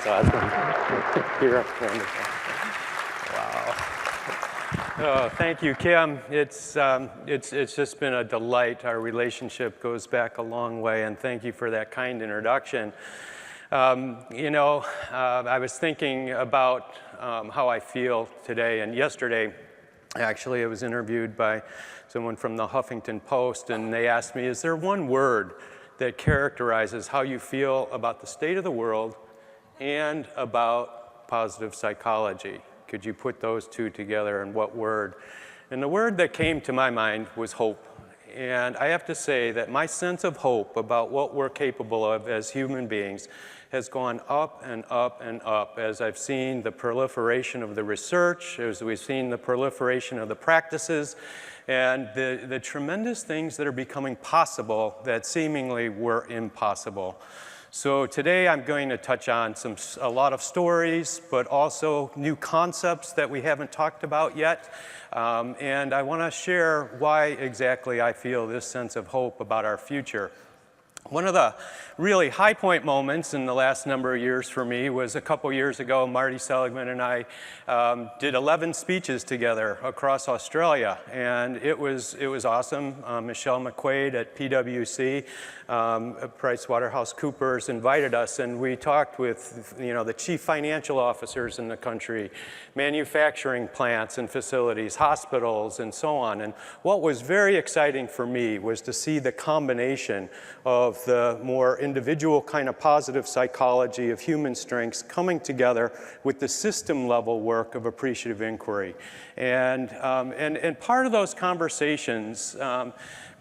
was awesome. You're up, Candace. Wow. Oh, thank you, Kim. It's just been a delight. Our relationship goes back a long way, and thank you for that kind introduction. I was thinking about how I feel today, and yesterday, actually, I was interviewed by someone from the Huffington Post, and they asked me, is there one word that characterizes how you feel about the state of the world and about positive psychology? Could you put those two together, and what word? And the word that came to my mind was hope. And I have to say that my sense of hope about what we're capable of as human beings has gone up and up and up as I've seen the proliferation of the research, as we've seen the proliferation of the practices, and the tremendous things that are becoming possible that seemingly were impossible. So today I'm going to touch on a lot of stories, but also new concepts that we haven't talked about yet. And I want to share why exactly I feel this sense of hope about our future. One of the really high point moments in the last number of years for me was a couple years ago. Marty Seligman and I did 11 speeches together across Australia, and it was awesome. Michelle McQuaid at PwC, PricewaterhouseCoopers invited us, and we talked with the chief financial officers in the country, manufacturing plants and facilities, hospitals, and so on. And what was very exciting for me was to see the combination of the more individual kind of positive psychology of human strengths coming together with the system level work of appreciative inquiry. And part of those conversations,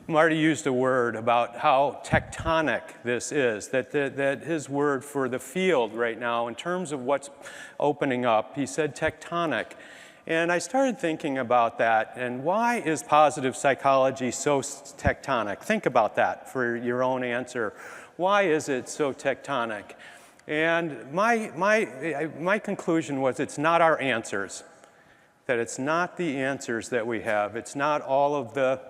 Marty used a word about how tectonic this is, that his word for the field right now in terms of what's opening up, he said tectonic. And I started thinking about that, and why is positive psychology so tectonic? Think about that for your own answer. Why is it so tectonic? And my conclusion was it's not our answers, that it's not the answers that we have. It's not all of the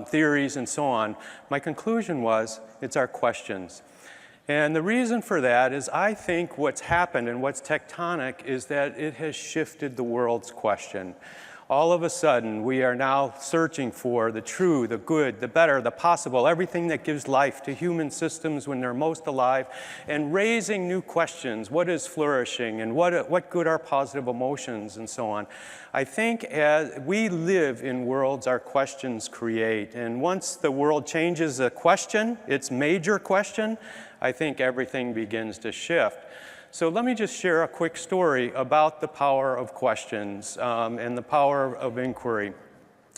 theories and so on. My conclusion was it's our questions. And the reason for that is I think what's happened and what's tectonic is that it has shifted the world's question. All of a sudden, we are now searching for the true, the good, the better, the possible, everything that gives life to human systems when they're most alive, and raising new questions. What is flourishing, and what good are positive emotions, and so on. I think as we live in worlds our questions create, and once the world changes a question, its major question, I think everything begins to shift. So let me just share a quick story about the power of questions and the power of inquiry.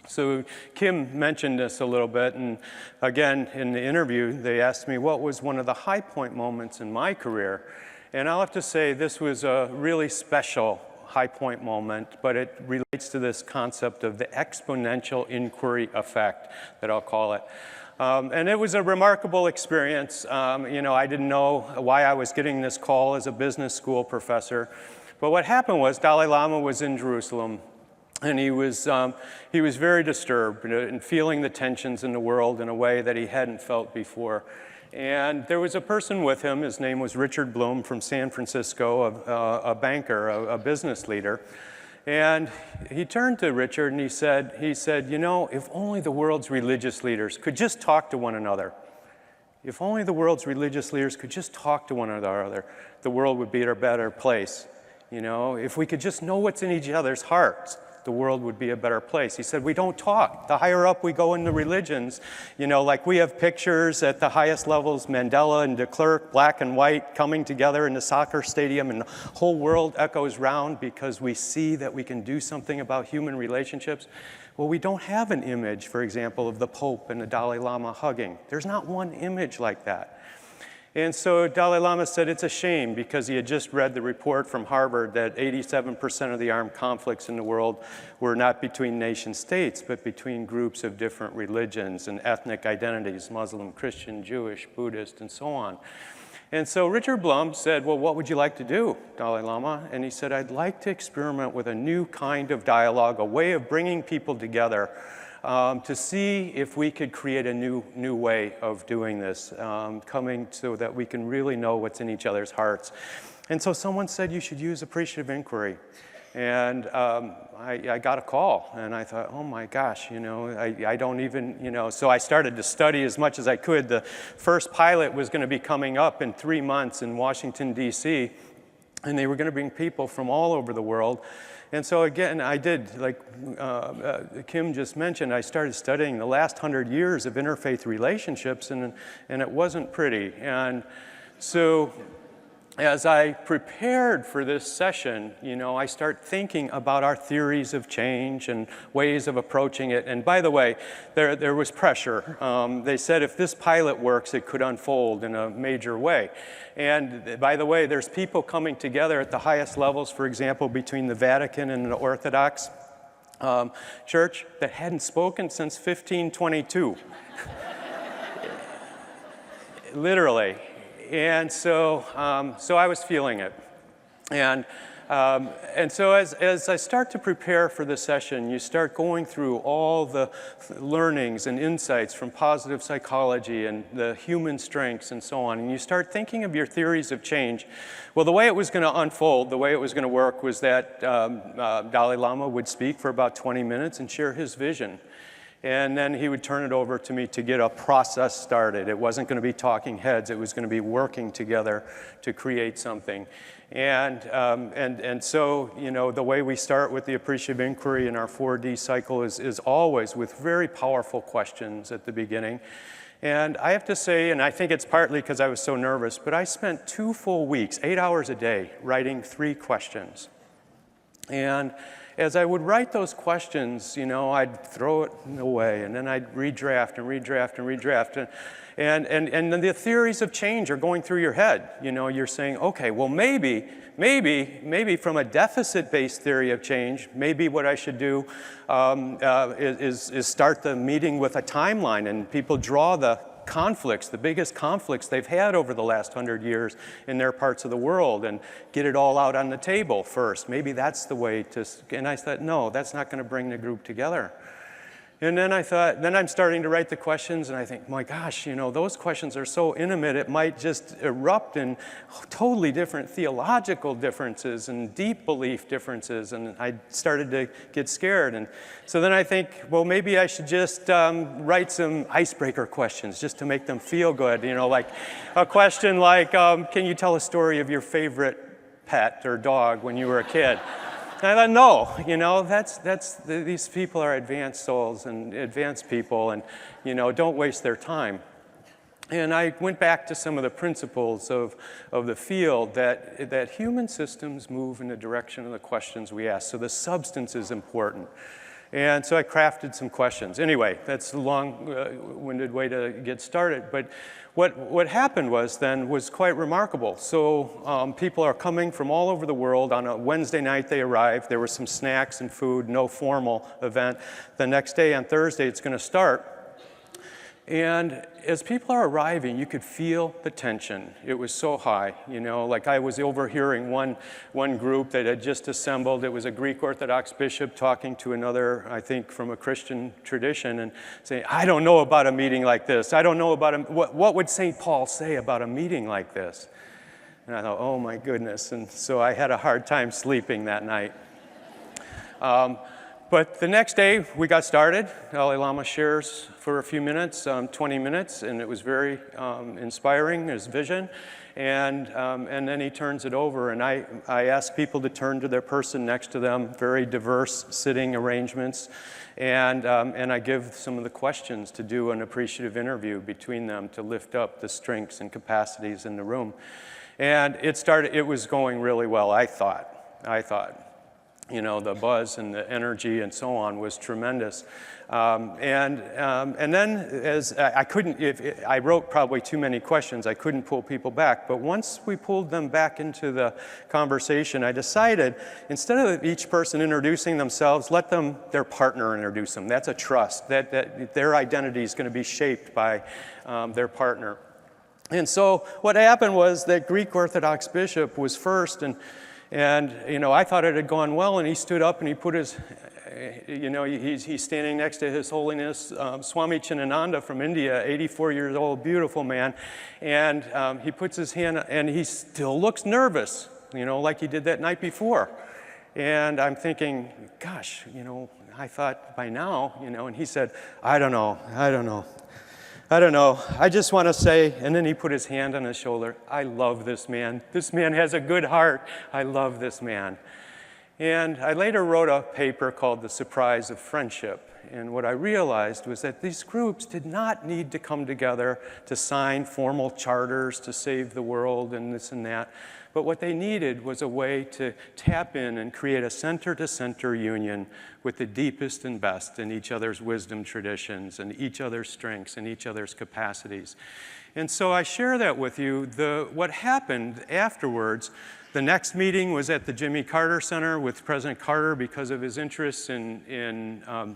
So Kim mentioned this a little bit, and again, in the interview, they asked me what was one of the high point moments in my career. And I'll have to say this was a really special high point moment, but it relates to this concept of the exponential inquiry effect, that I'll call it. And it was a remarkable experience. I didn't know why I was getting this call as a business school professor. But what happened was Dalai Lama was in Jerusalem, and he was very disturbed and feeling the tensions in the world in a way that he hadn't felt before. And there was a person with him. His name was Richard Bloom from San Francisco, a banker, a business leader. And he turned to Richard and he said, if only the world's religious leaders could just talk to one another. If only the world's religious leaders could just talk to one another, the world would be a better place. If we could just know what's in each other's hearts, the world would be a better place. He said, we don't talk. The higher up we go in the religions, like we have pictures at the highest levels, Mandela and de Klerk, black and white, coming together in the soccer stadium, and the whole world echoes round because we see that we can do something about human relationships. Well, we don't have an image, for example, of the Pope and the Dalai Lama hugging. There's not one image like that. And so Dalai Lama said it's a shame because he had just read the report from Harvard that 87% of the armed conflicts in the world were not between nation states, but between groups of different religions and ethnic identities, Muslim, Christian, Jewish, Buddhist, and so on. And so Richard Blum said, well, what would you like to do, Dalai Lama? And he said, I'd like to experiment with a new kind of dialogue, a way of bringing people together to see if we could create a new way of doing this, coming so that we can really know what's in each other's hearts. And so someone said you should use appreciative inquiry. And I got a call, and I thought, oh my gosh, I don't even, so I started to study as much as I could. The first pilot was going to be coming up in 3 months in Washington, D.C., and they were going to bring people from all over the world. And so again, I did, like Kim just mentioned, I started studying the last 100 years of interfaith relationships, and it wasn't pretty. And so as I prepared for this session, I start thinking about our theories of change and ways of approaching it. And by the way, there was pressure. They said if this pilot works, it could unfold in a major way. And by the way, there's people coming together at the highest levels, for example, between the Vatican and the Orthodox Church that hadn't spoken since 1522. Literally. And so I was feeling it. And so as I start to prepare for the session, you start going through all the learnings and insights from positive psychology and the human strengths and so on, and you start thinking of your theories of change. Well, the way it was going to unfold, the way it was going to work was that Dalai Lama would speak for about 20 minutes and share his vision. And then he would turn it over to me to get a process started. It wasn't going to be talking heads. It was going to be working together to create something. And so, the way we start with the appreciative inquiry in our 4D cycle is always with very powerful questions at the beginning. And I have to say, and I think it's partly because I was so nervous, but I spent 2 full weeks, 8 hours a day, writing 3 questions. And as I would write those questions, I'd throw it away, and then I'd redraft and redraft and redraft. And then the theories of change are going through your head. You're saying, okay, well, maybe from a deficit-based theory of change, maybe what I should do is start the meeting with a timeline, and people draw the conflicts, the biggest conflicts they've had over the last 100 years in their parts of the world, and get it all out on the table first. Maybe that's the way to, and I thought, no, that's not going to bring the group together. And then I thought, then I'm starting to write the questions, and I think, my gosh, those questions are so intimate, it might just erupt in totally different theological differences and deep belief differences, and I started to get scared. And so then I think, well, maybe I should just write some icebreaker questions just to make them feel good, like a question like, can you tell a story of your favorite pet or dog when you were a kid? And I thought, no, these people are advanced souls and advanced people, and, don't waste their time. And I went back to some of the principles of the field that human systems move in the direction of the questions we ask. So the substance is important. And so I crafted some questions. Anyway, that's a long-winded way to get started. But what happened was quite remarkable. So people are coming from all over the world. On a Wednesday night, they arrived. There were some snacks and food, no formal event. The next day, on Thursday, it's going to start. And as people are arriving, you could feel the tension. It was so high, like I was overhearing one group that had just assembled. It was a Greek Orthodox bishop talking to another, I think, from a Christian tradition, and saying, I don't know about a meeting like this. I don't know about what would St. Paul say about a meeting like this? And I thought, oh my goodness. And so I had a hard time sleeping that night. But the next day, we got started. Dalai Lama shares for a few minutes, 20 minutes, and it was very inspiring, his vision. And then he turns it over, and I ask people to turn to their person next to them, very diverse sitting arrangements, and I give some of the questions to do an appreciative interview between them to lift up the strengths and capacities in the room. And it was going really well, I thought. The buzz and the energy and so on was tremendous. And then as I wrote probably too many questions, I couldn't pull people back. But once we pulled them back into the conversation, I decided instead of each person introducing themselves, let their partner introduce them. That's a trust, that their identity is going to be shaped by their partner. And so what happened was that Greek Orthodox bishop was first, and I thought it had gone well, and he stood up and he put his, he's standing next to His Holiness Swami Chinananda from India, 84 years old, beautiful man, and he puts his hand, and he still looks nervous. you know, like he did that night before. And I'm thinking, gosh, you know, I thought by now, you know, and he said, I don't know. I just want to say, and then he put his hand on his shoulder, I love this man. This man has a good heart. I love this man. And I later wrote a paper called The Surprise of Friendship. And what I realized was that these groups did not need to come together to sign formal charters to save the world and this and that. But what they needed was a way to tap in and create a center-to-center union with the deepest and best in each other's wisdom traditions and each other's strengths and each other's capacities. And so I share that with you. What happened afterwards, the next meeting was at the Jimmy Carter Center with President Carter because of his interests in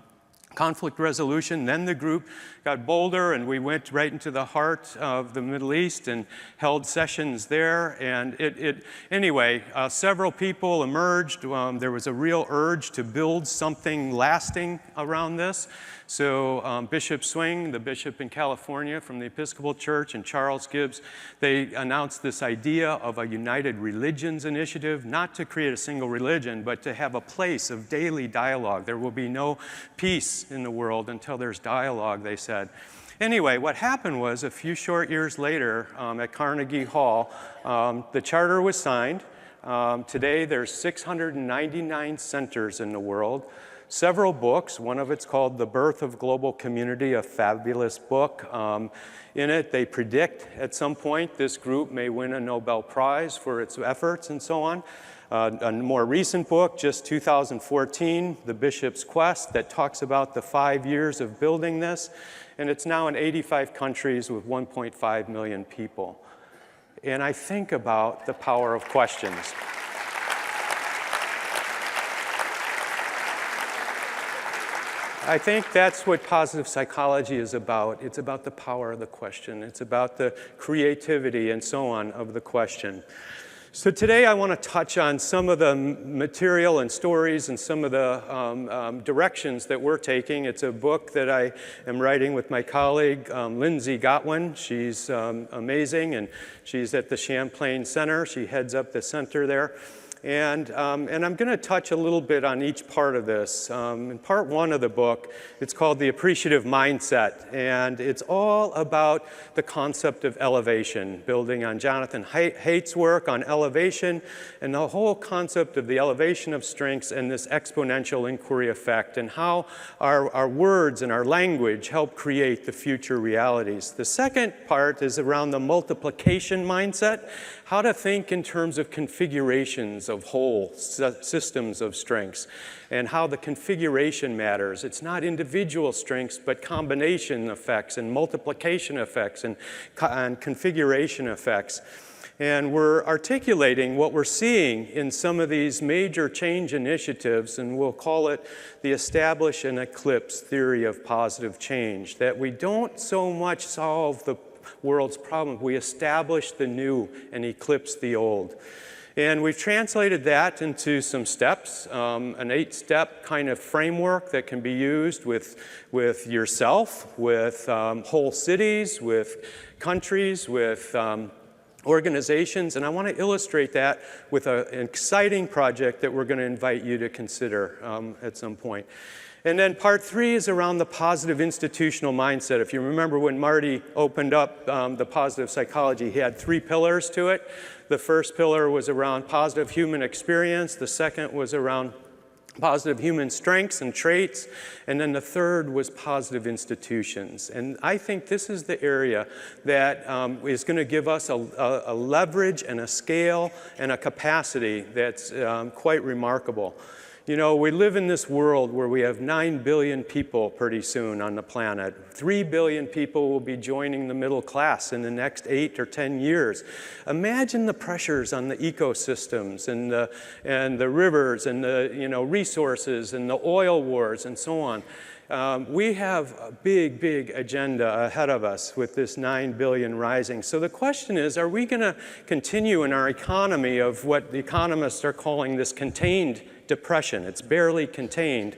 conflict resolution. Then the group got bolder, and we went right into the heart of the Middle East and held sessions there. And anyway, several people emerged. There was a real urge to build something lasting around this. So Bishop Swing, the bishop in California from the Episcopal Church, and Charles Gibbs, they announced this idea of a United Religions Initiative, not to create a single religion, but to have a place of daily dialogue. There will be no peace in the world until there's dialogue, they said. Anyway, what happened was a few short years later at Carnegie Hall, the charter was signed. Today there's 699 centers in the world. Several books. One of it's called The Birth of Global Community, a fabulous book. In it, they predict at some point this group may win a Nobel Prize for its efforts and so on. A more recent book, just 2014, The Bishop's Quest, that talks about the 5 years of building this. And it's now in 85 countries with 1.5 million people. And I think about the power of questions. I think that's what positive psychology is about. It's about the power of the question. It's about the creativity and so on of the question. So today I want to touch on some of the material and stories and some of the directions that we're taking. It's a book that I am writing with my colleague, Lindsay Gotwin. She's amazing, and she's at the Champlain Center. She heads up the center there. And I'm going to touch a little bit on each part of this. In part one of the book, it's called The Appreciative Mindset, and it's all about the concept of elevation, building on Jonathan Haidt's work on elevation, and the whole concept of the elevation of strengths and this exponential inquiry effect, and how our words and our language help create the future realities. The second part is around the multiplication mindset, how to think in terms of configurations of whole systems of strengths, and how the configuration matters. It's not individual strengths, but combination effects and multiplication effects and configuration effects. And we're articulating what we're seeing in some of these major change initiatives, and we'll call it the establish and eclipse theory of positive change, that we don't so much solve the world's problems, we establish the new and eclipse the old. And we've translated that into some steps, an 8-step kind of framework that can be used with yourself, with whole cities, with countries, with organizations. And I want to illustrate that with an exciting project that we're going to invite you to consider at some point. And then part 3 is around the positive institutional mindset. If you remember when Marty opened up the positive psychology, he had 3 pillars to it. The first pillar was around positive human experience. The second was around positive human strengths and traits. And then the third was positive institutions. And I think this is the area that is going to give us a leverage and a scale and a capacity that's quite remarkable. You know, we live in this world where we have 9 billion people pretty soon on the planet. 3 billion people will be joining the middle class in the next 8 or 10 years. Imagine the pressures on the ecosystems and the rivers and the resources and the oil wars and so on. We have a big, big agenda ahead of us with this 9 billion rising. So the question is, are we going to continue in our economy of what the economists are calling this contained depression? It's barely contained.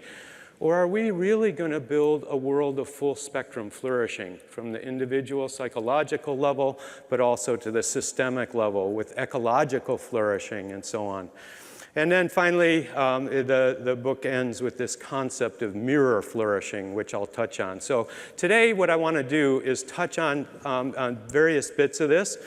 Or are we really going to build a world of full spectrum flourishing from the individual psychological level, but also to the systemic level with ecological flourishing and so on? And then finally, the book ends with this concept of mirror flourishing, which I'll touch on. So today what I want to do is touch on various bits of this.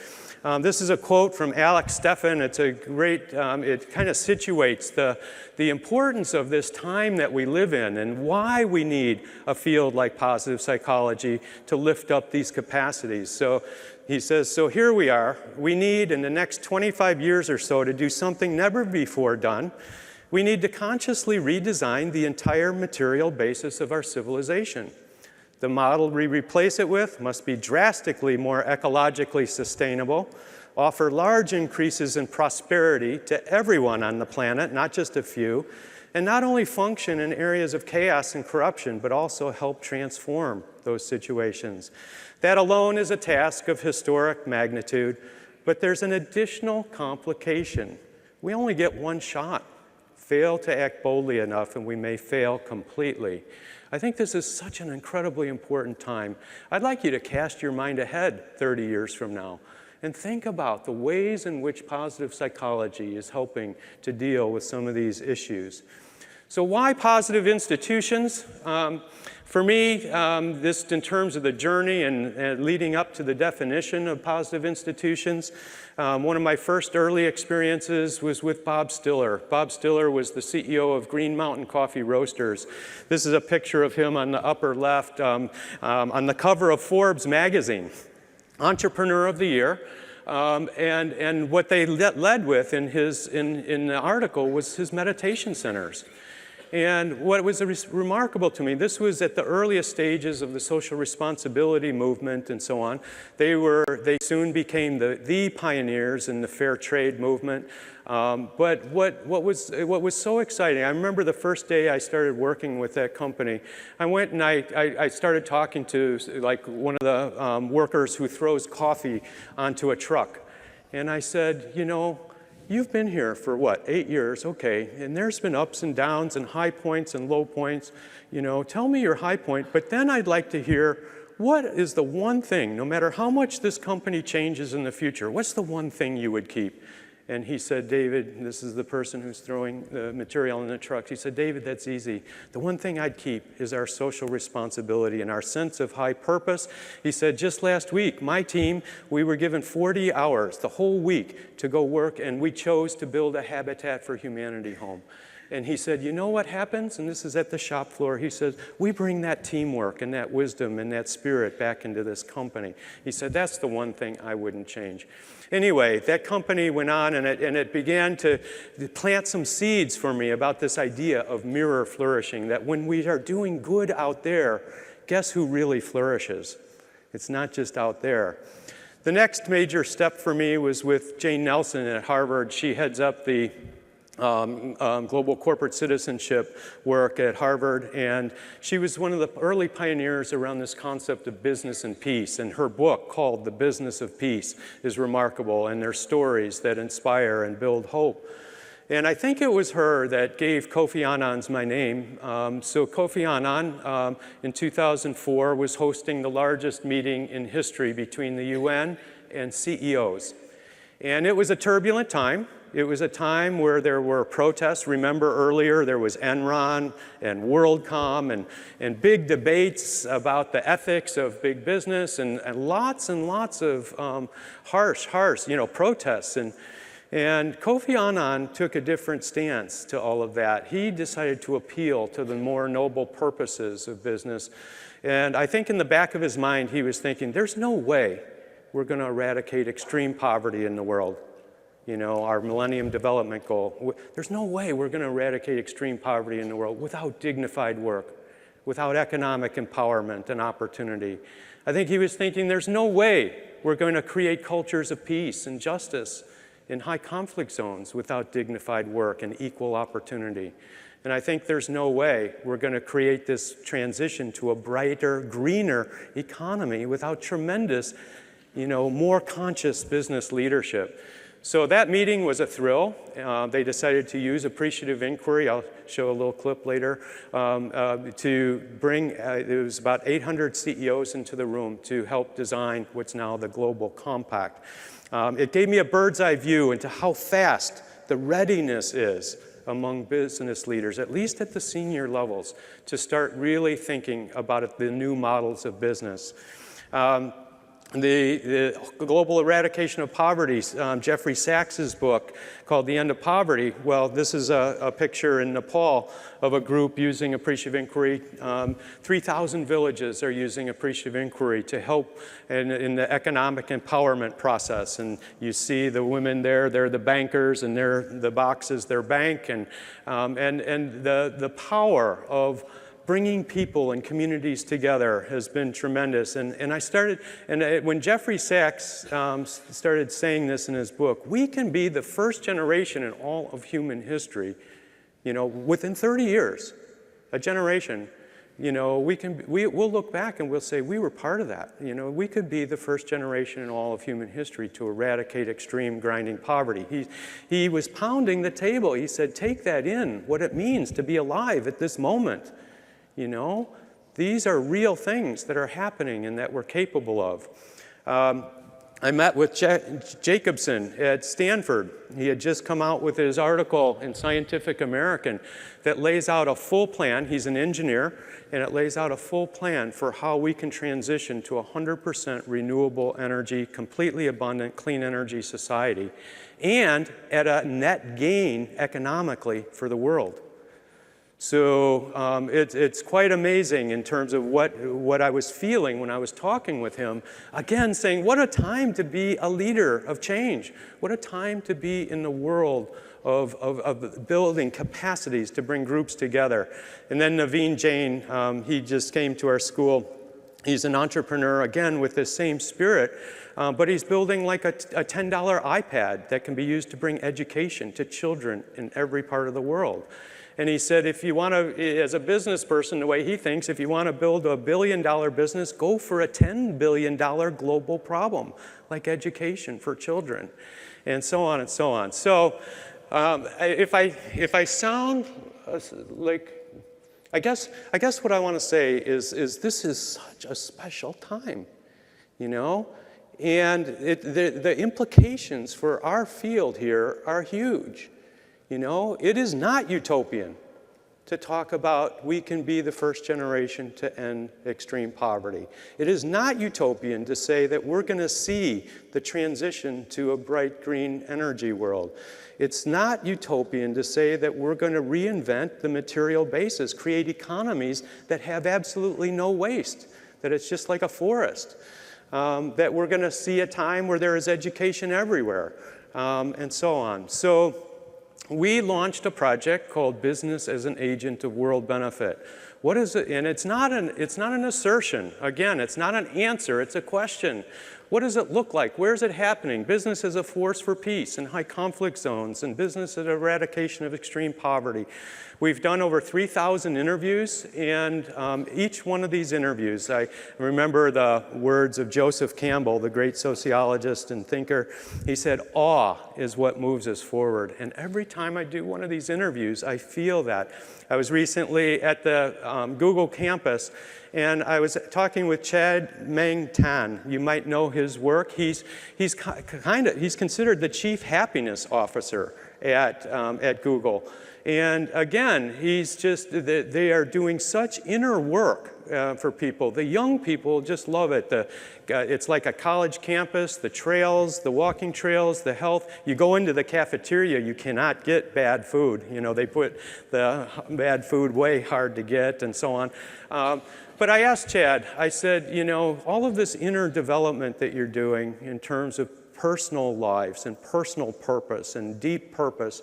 This is a quote from Alex Steffen. It's a great, it kind of situates the importance of this time that we live in and why we need a field like positive psychology to lift up these capacities. So he says, so here we are. We need, in the next 25 years or so, to do something never before done. We need to consciously redesign the entire material basis of our civilization. The model we replace it with must be drastically more ecologically sustainable, offer large increases in prosperity to everyone on the planet, not just a few, and not only function in areas of chaos and corruption, but also help transform those situations. That alone is a task of historic magnitude, but there's an additional complication. We only get one shot. Fail to act boldly enough, and we may fail completely. I think this is such an incredibly important time. I'd like you to cast your mind ahead 30 years from now and think about the ways in which positive psychology is helping to deal with some of these issues. So why positive institutions? For me, this in terms of the journey and leading up to the definition of positive institutions, one of my first early experiences was with Bob Stiller. Bob Stiller was the CEO of Green Mountain Coffee Roasters. This is a picture of him on the upper left on the cover of Forbes magazine, Entrepreneur of the Year. And what they led with in the article was his meditation centers. And what was remarkable to me, this was at the earliest stages of the social responsibility movement and so on. They soon became the pioneers in the fair trade movement. But what was so exciting, I remember the first day I started working with that company, I went and I started talking to like one of the workers who throws coffee onto a truck. And I said, you know, you've been here for what, 8 years, okay, and there's been ups and downs and high points and low points. You know, tell me your high point, but then I'd like to hear what is the one thing, no matter how much this company changes in the future, what's the one thing you would keep? And he said, David, this is the person who's throwing the material in the trucks. He said, David, that's easy. The one thing I'd keep is our social responsibility and our sense of high purpose. He said, just last week, my team, we were given 40 hours, the whole week, to go work, and we chose to build a Habitat for Humanity home. And he said, you know what happens? And this is at the shop floor. He says, we bring that teamwork and that wisdom and that spirit back into this company. He said, that's the one thing I wouldn't change. Anyway, that company went on and it began to plant some seeds for me about this idea of mirror flourishing, that when we are doing good out there, guess who really flourishes? It's not just out there. The next major step for me was with Jane Nelson at Harvard. She heads up the global corporate citizenship work at Harvard, and she was one of the early pioneers around this concept of business and peace, and her book called The Business of Peace is remarkable, and there's stories that inspire and build hope. And I think it was her that gave Kofi Annan's my name. So Kofi Annan in 2004 was hosting the largest meeting in history between the UN and CEOs. And it was a turbulent time. It was a time where there were protests. Remember earlier there was Enron and WorldCom and big debates about the ethics of big business and lots of harsh protests. And Kofi Annan took a different stance to all of that. He decided to appeal to the more noble purposes of business. And I think in the back of his mind he was thinking, there's no way we're going to eradicate extreme poverty in the world. You know, our Millennium Development Goal. There's no way we're going to eradicate extreme poverty in the world without dignified work, without economic empowerment and opportunity. I think he was thinking there's no way we're going to create cultures of peace and justice in high conflict zones without dignified work and equal opportunity. And I think there's no way we're going to create this transition to a brighter, greener economy without tremendous, more conscious business leadership. So that meeting was a thrill. They decided to use appreciative inquiry. I'll show a little clip later, to bring, it was about 800 CEOs into the room to help design what's now the Global Compact. It gave me a bird's eye view into how fast the readiness is among business leaders, at least at the senior levels, to start really thinking about the new models of business. The Global Eradication of Poverty, Jeffrey Sachs's book called The End of Poverty. Well, this is a picture in Nepal of a group using appreciative inquiry. 3,000 villages are using appreciative inquiry to help in the economic empowerment process. And you see the women there, they're the bankers, and the box is their bank. And the power of bringing people and communities together has been tremendous. And I started, when Jeffrey Sachs started saying this in his book, we can be the first generation in all of human history, within 30 years, a generation, we'll look back and we'll say we were part of that. We could be the first generation in all of human history to eradicate extreme grinding poverty. He was pounding the table. He said, take that in, what it means to be alive at this moment. These are real things that are happening and that we're capable of. I met with Jacobson at Stanford. He had just come out with his article in Scientific American that lays out a full plan. He's an engineer, and it lays out a full plan for how we can transition to 100% renewable energy, completely abundant, clean energy society, and at a net gain economically for the world. So it's quite amazing in terms of what I was feeling when I was talking with him. Again, saying, what a time to be a leader of change. What a time to be in the world of building capacities to bring groups together. And then Naveen Jain, he just came to our school. He's an entrepreneur, again, with this same spirit. But he's building like a $10 iPad that can be used to bring education to children in every part of the world. And he said, if you want to, as a business person, the way he thinks, if you want to build a $1 billion business, go for a $10 billion global problem, like education for children, and so on and so on. So if I sound like, I guess what I want to say is this is such a special time, and the implications for our field here are huge. It is not utopian to talk about we can be the first generation to end extreme poverty. It is not utopian to say that we're going to see the transition to a bright green energy world. It's not utopian to say that we're going to reinvent the material basis, create economies that have absolutely no waste, that it's just like a forest, that we're going to see a time where there is education everywhere, and so on. So we launched a project called Business as an Agent of World Benefit. What is it? And it's not an assertion. Again, it's not an answer, it's a question. What does it look like? Where is it happening? Business as a force for peace in high conflict zones, and business as eradication of extreme poverty. We've done over 3,000 interviews, and each one of these interviews, I remember the words of Joseph Campbell, the great sociologist and thinker. He said, awe is what moves us forward. And every time I do one of these interviews, I feel that. I was recently at the Google campus, and I was talking with Chad Meng Tan. You might know his work. He's considered the chief happiness officer at Google. And again, they are doing such inner work for people. The young people just love it. It's like a college campus, the trails, the walking trails, the health. You go into the cafeteria, you cannot get bad food. They put the bad food way hard to get and so on. But I asked Chad, I said, all of this inner development that you're doing in terms of personal lives and personal purpose and deep purpose,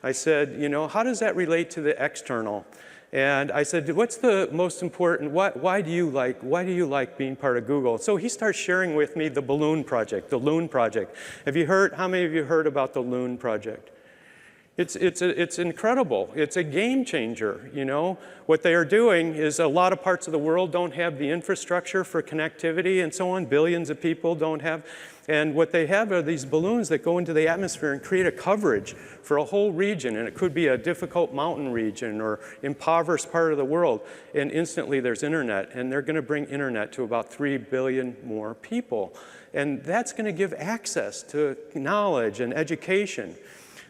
I said, how does that relate to the external? And I said, what's the most important, why do you like being part of Google? So he starts sharing with me the Balloon Project, the Loon Project. How many of you heard about the Loon Project? It's incredible. It's a game changer, you know. What they are doing is a lot of parts of the world don't have the infrastructure for connectivity and so on. Billions of people don't have. And what they have are these balloons that go into the atmosphere and create a coverage for a whole region. And it could be a difficult mountain region or impoverished part of the world. And instantly there's internet. And they're going to bring internet to about 3 billion more people. And that's going to give access to knowledge and education.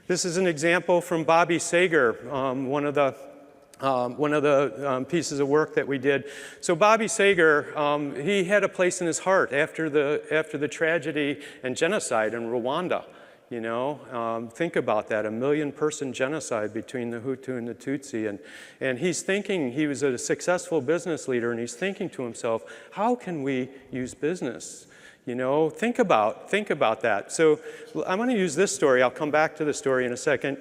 This is an example from Bobby Sager, one of the pieces of work that we did. So Bobby Sager, he had a place in his heart after the tragedy and genocide in Rwanda. You know, think about that, 1 million-person genocide between the Hutu and the Tutsi. And he's thinking, he was a successful business leader, and he's thinking to himself, how can we use business? You know, think about that. So I'm going to use this story. I'll come back to the story in a second.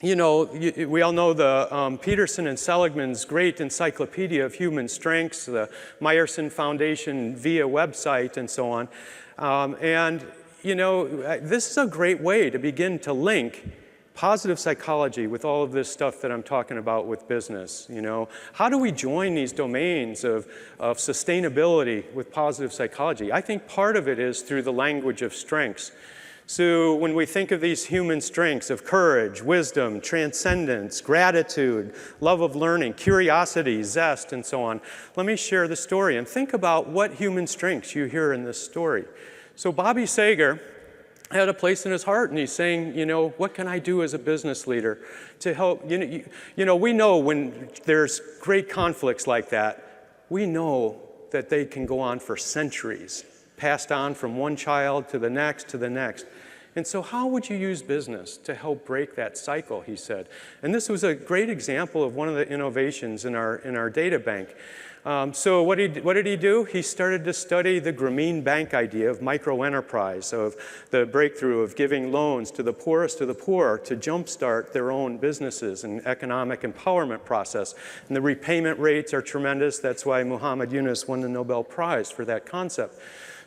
You know, we all know the Peterson and Seligman's great encyclopedia of human strengths, the Meyerson Foundation via website and so on. And, you know, this is a great way to begin to link positive psychology with all of this stuff that I'm talking about with business, you know. How do we join these domains of sustainability with positive psychology? I think part of it is through the language of strengths. So when we think of these human strengths of courage, wisdom, transcendence, gratitude, love of learning, curiosity, zest, and so on, let me share the story and think about what human strengths you hear in this story. So Bobby Sager had a place in his heart, and he's saying, you know, what can I do as a business leader to help? You know, we know when there's great conflicts like that, we know that they can go on for centuries, passed on from one child to the next to the next. And so how would you use business to help break that cycle, he said. And this was a great example of one of the innovations in our data bank. So what did he do? He started to study the Grameen Bank idea of microenterprise, of the breakthrough of giving loans to the poorest of the poor to jumpstart their own businesses and economic empowerment process. And the repayment rates are tremendous. That's why Muhammad Yunus won the Nobel Prize for that concept.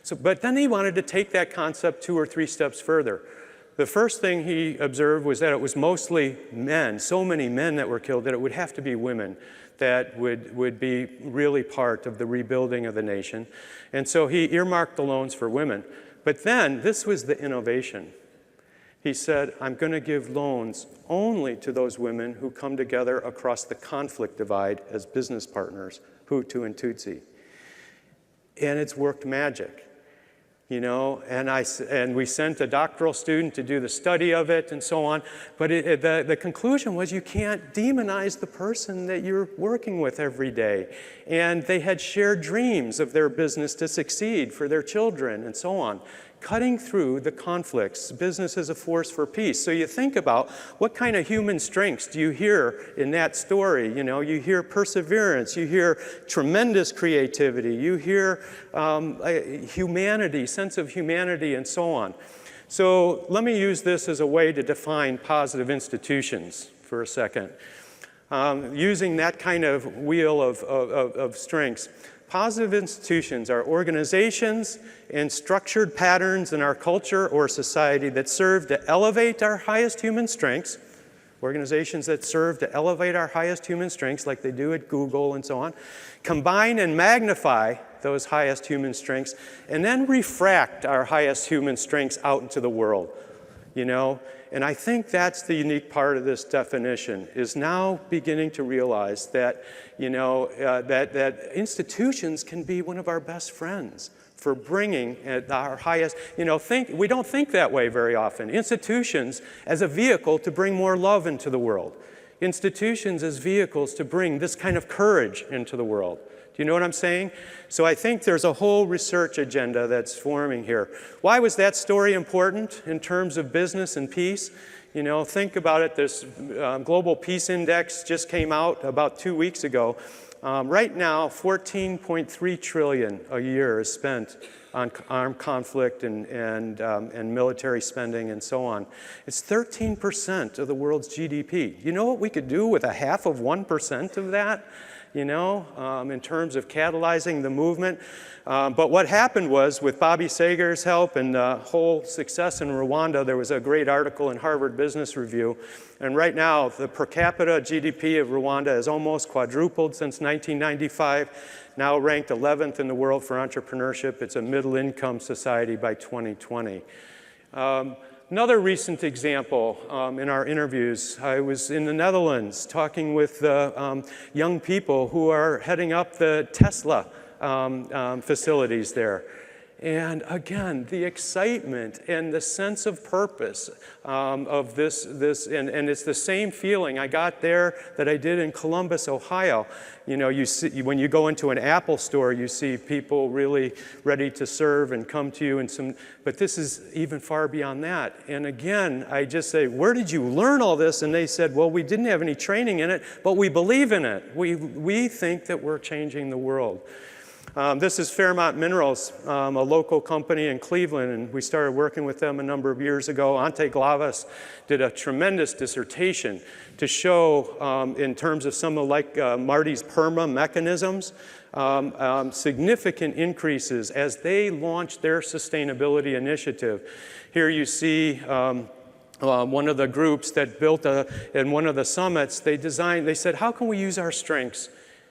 So, but then he wanted to take that concept 2 or 3 steps further. The first thing he observed was that it was mostly men, so many men that were killed, that it would have to be women that would be really part of the rebuilding of the nation. And so he earmarked the loans for women. But then, this was the innovation. He said, I'm going to give loans only to those women who come together across the conflict divide as business partners, Hutu and Tutsi. And it's worked magic. You know, and we sent a doctoral student to do the study of it and so on. But the conclusion was you can't demonize the person that you're working with every day. And they had shared dreams of their business to succeed for their children and so on. Cutting through the conflicts, business as a force for peace. So you think about what kind of human strengths do you hear in that story? You know, you hear perseverance, you hear tremendous creativity, you hear humanity, sense of humanity, and so on. So let me use this as a way to define positive institutions for a second. Using that kind of wheel of strengths. Positive institutions are organizations and structured patterns in our culture or society that serve to elevate our highest human strengths, organizations that serve to elevate our highest human strengths like they do at Google and so on, combine and magnify those highest human strengths, and then refract our highest human strengths out into the world, you know? And I think that's the unique part of this definition, is now beginning to realize that, you know, that institutions can be one of our best friends for bringing our highest, you know, we don't think that way very often. Institutions as a vehicle to bring more love into the world. Institutions as vehicles to bring this kind of courage into the world. Do you know what I'm saying? So I think there's a whole research agenda that's forming here. Why was that story important in terms of business and peace? You know, think about it. This Global Peace Index just came out about 2 weeks ago. Right now, $14.3 trillion a year is spent on armed conflict and military spending and so on. It's 13% of the world's GDP. You know what we could do with 0.5% of that? you know, in terms of catalyzing the movement. But what happened was, with Bobby Sager's help and the whole success in Rwanda, there was a great article in Harvard Business Review. And right now, the per capita GDP of Rwanda has almost quadrupled since 1995, now ranked 11th in the world for entrepreneurship. It's a middle-income society by 2020. Another recent example in our interviews, I was in the Netherlands talking with young people who are heading up the Tesla facilities there. And again, the excitement and the sense of purpose of this and it's the same feeling I got there that I did in Columbus, Ohio. You know, you see, when you go into an Apple store, you see people really ready to serve and come to you, but this is even far beyond that. And again, I just say, where did you learn all this? And they said, well, we didn't have any training in it, but we believe in it. We think that we're changing the world. This is Fairmont Minerals, a local company in Cleveland, and we started working with them a number of years ago. Ante Glavas did a tremendous dissertation to show, in terms of some of Marty's PERMA mechanisms, significant increases as they launched their sustainability initiative. Here you see one of the groups that built in one of the summits, they said, how can we use our strengths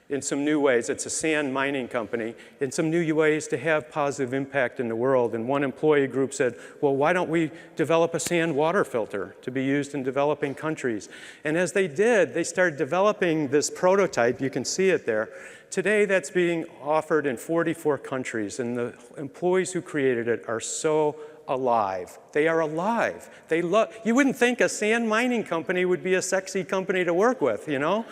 in some new ways? It's a sand mining company, in some new ways to have positive impact in the world. And one employee group said, well, why don't we develop a sand water filter to be used in developing countries? And as they did, they started developing this prototype. You can see it there. Today, that's being offered in 44 countries, and the employees who created it are so alive. They are alive. You wouldn't think a sand mining company would be a sexy company to work with, you know?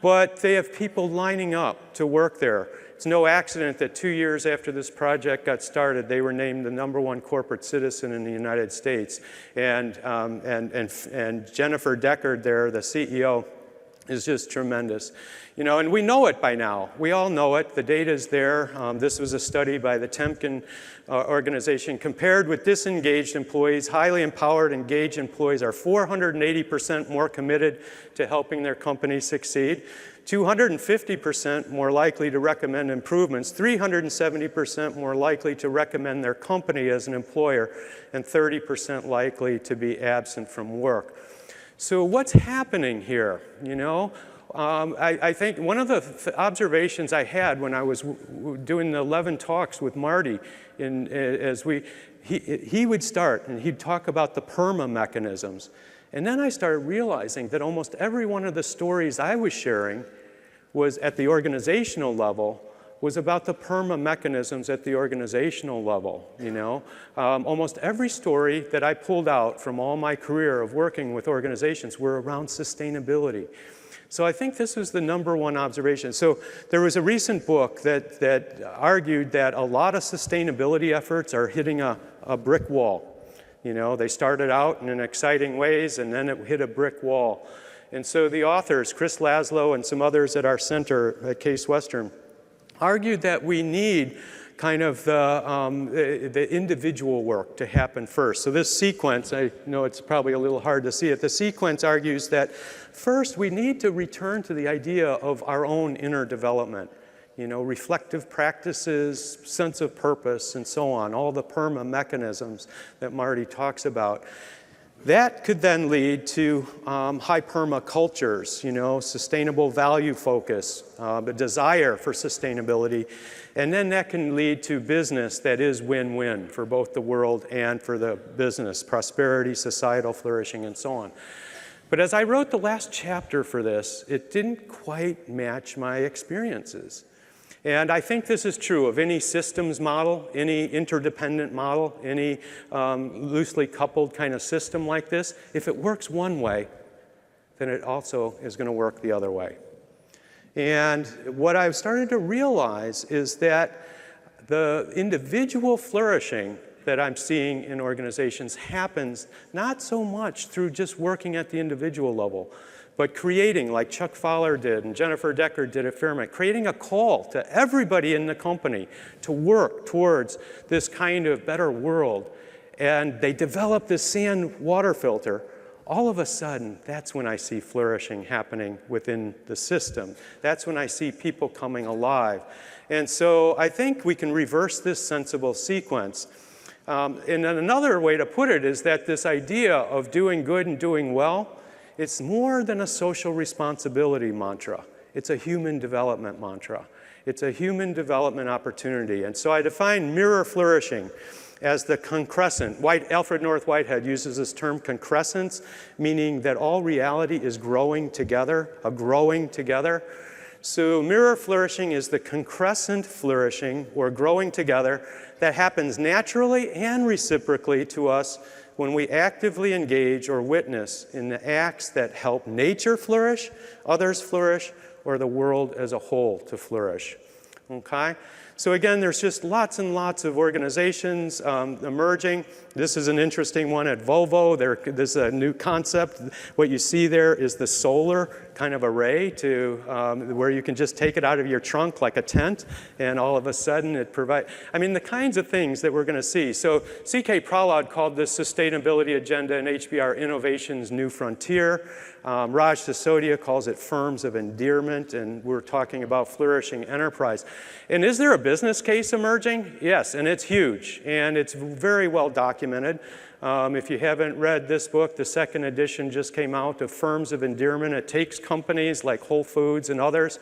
But they have people lining up to work there. It's no accident that 2 years after this project got started, they were named the #1 corporate citizen in the United States. And Jennifer Deckard there, the CEO, is just tremendous. You know, and we know it by now. We all know it. The data is there. This was a study by the Temkin organization. Compared with disengaged employees, highly empowered, engaged employees are 480% more committed to helping their company succeed, 250% more likely to recommend improvements, 370% more likely to recommend their company as an employer, and 30% likely to be absent from work. So what's happening here, you know? I think one of the observations I had when I was doing the 11 talks with Marty, he would start and he'd talk about the PERMA mechanisms. And then I started realizing that almost every one of the stories I was sharing was at the organizational level, was about the PERMA mechanisms at the organizational level, you know. Almost every story that I pulled out from all my career of working with organizations were around sustainability. So I think this was the #1 observation. So there was a recent book that argued that a lot of sustainability efforts are hitting a brick wall. You know, they started out in exciting ways, and then it hit a brick wall. And so the authors, Chris Laszlo and some others at our center at Case Western, argued that we need kind of the individual work to happen first. So this sequence, I know it's probably a little hard to see it, the sequence argues that first we need to return to the idea of our own inner development. You know, reflective practices, sense of purpose, and so on, all the PERMA mechanisms that Marty talks about. That could then lead to high PERMA cultures, you know, sustainable value focus, the desire for sustainability, and then that can lead to business that is win-win for both the world and for the business, prosperity, societal flourishing, and so on. But as I wrote the last chapter for this, it didn't quite match my experiences. And I think this is true of any systems model, any interdependent model, any loosely coupled kind of system like this. If it works one way, then it also is going to work the other way. And what I've started to realize is that the individual flourishing that I'm seeing in organizations happens not so much through just working at the individual level, but creating, like Chuck Fowler did and Jennifer Deckard did at Fairmont, creating a call to everybody in the company to work towards this kind of better world. And they developed this sand water filter all of a sudden, that's when I see flourishing happening within the system. That's when I see people coming alive. And so I think we can reverse this sensible sequence. And another way to put it is that this idea of doing good and doing well, it's more than a social responsibility mantra. It's a human development mantra. It's a human development opportunity. And so I define mirror flourishing as the concrescent. Alfred North Whitehead uses this term concrescence, meaning that all reality is growing together, a growing together. So mirror flourishing is the concrescent flourishing, or growing together, that happens naturally and reciprocally to us when we actively engage or witness in the acts that help nature flourish, others flourish, or the world as a whole to flourish. Okay? So again, there's just lots and lots of organizations emerging. This is an interesting one at Volvo. This is a new concept. What you see there is the solar kind of array to where you can just take it out of your trunk like a tent, and all of a sudden it provides, I mean, the kinds of things that we're going to see. So C.K. Prahlad called this sustainability agenda and HBR innovation's new frontier. Raj Sisodia calls it firms of endearment, and we're talking about flourishing enterprise. And is there a business case emerging? Yes, and it's huge, and it's very well documented. If you haven't read this book, the second edition just came out of Firms of Endearment. It takes companies like Whole Foods and others,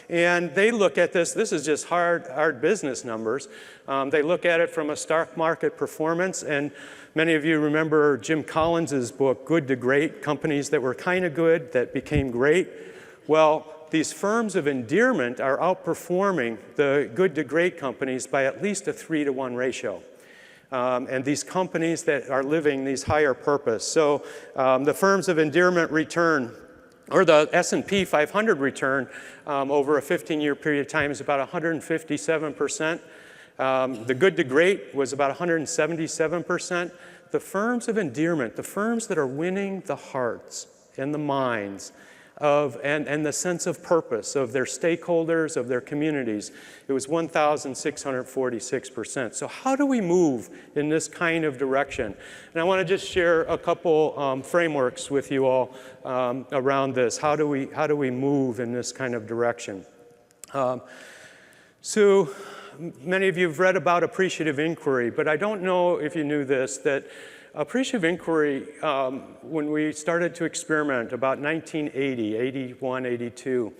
and they look at this. This is just hard business numbers. They look at it from a stock market performance, and many of you remember Jim Collins's book, Good to Great, companies that were kind of good that became great. Well, these firms of endearment are outperforming the good to great companies by at least a 3-to-1 ratio. And these companies that are living these higher purpose. So the firms of endearment return, or the S&P 500 return over a 15-year period of time is about 157%. The good to great was about 177%. The firms of endearment, the firms that are winning the hearts and the minds of, and the sense of purpose of their stakeholders, of their communities, it was 1,646%. So how do we move in this kind of direction? And I want to just share a couple frameworks with you all around this. How do we move in this kind of direction? So many of you have read about appreciative inquiry, but I don't know if you knew this, that appreciative inquiry, when we started to experiment about 1980, 81, 82,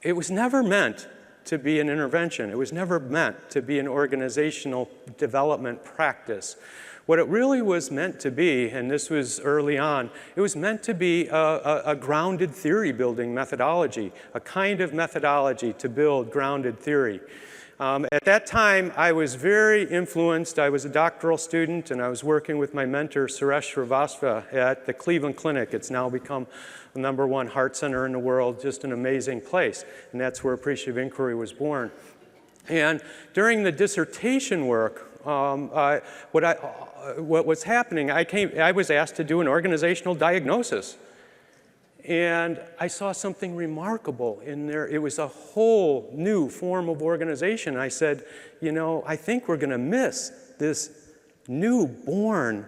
it was never meant to be an intervention. It was never meant to be an organizational development practice. What it really was meant to be, and this was early on, it was meant to be a grounded theory building methodology, a kind of methodology to build grounded theory. At that time, I was very influenced. I was a doctoral student, and I was working with my mentor, Suresh Srivastava, at the Cleveland Clinic. It's now become the #1 heart center in the world, just an amazing place. And that's where appreciative inquiry was born. And during the dissertation work, what was happening, I was asked to do an organizational diagnosis. And I saw something remarkable in there. It was a whole new form of organization. I said, you know, I think we're going to miss this newborn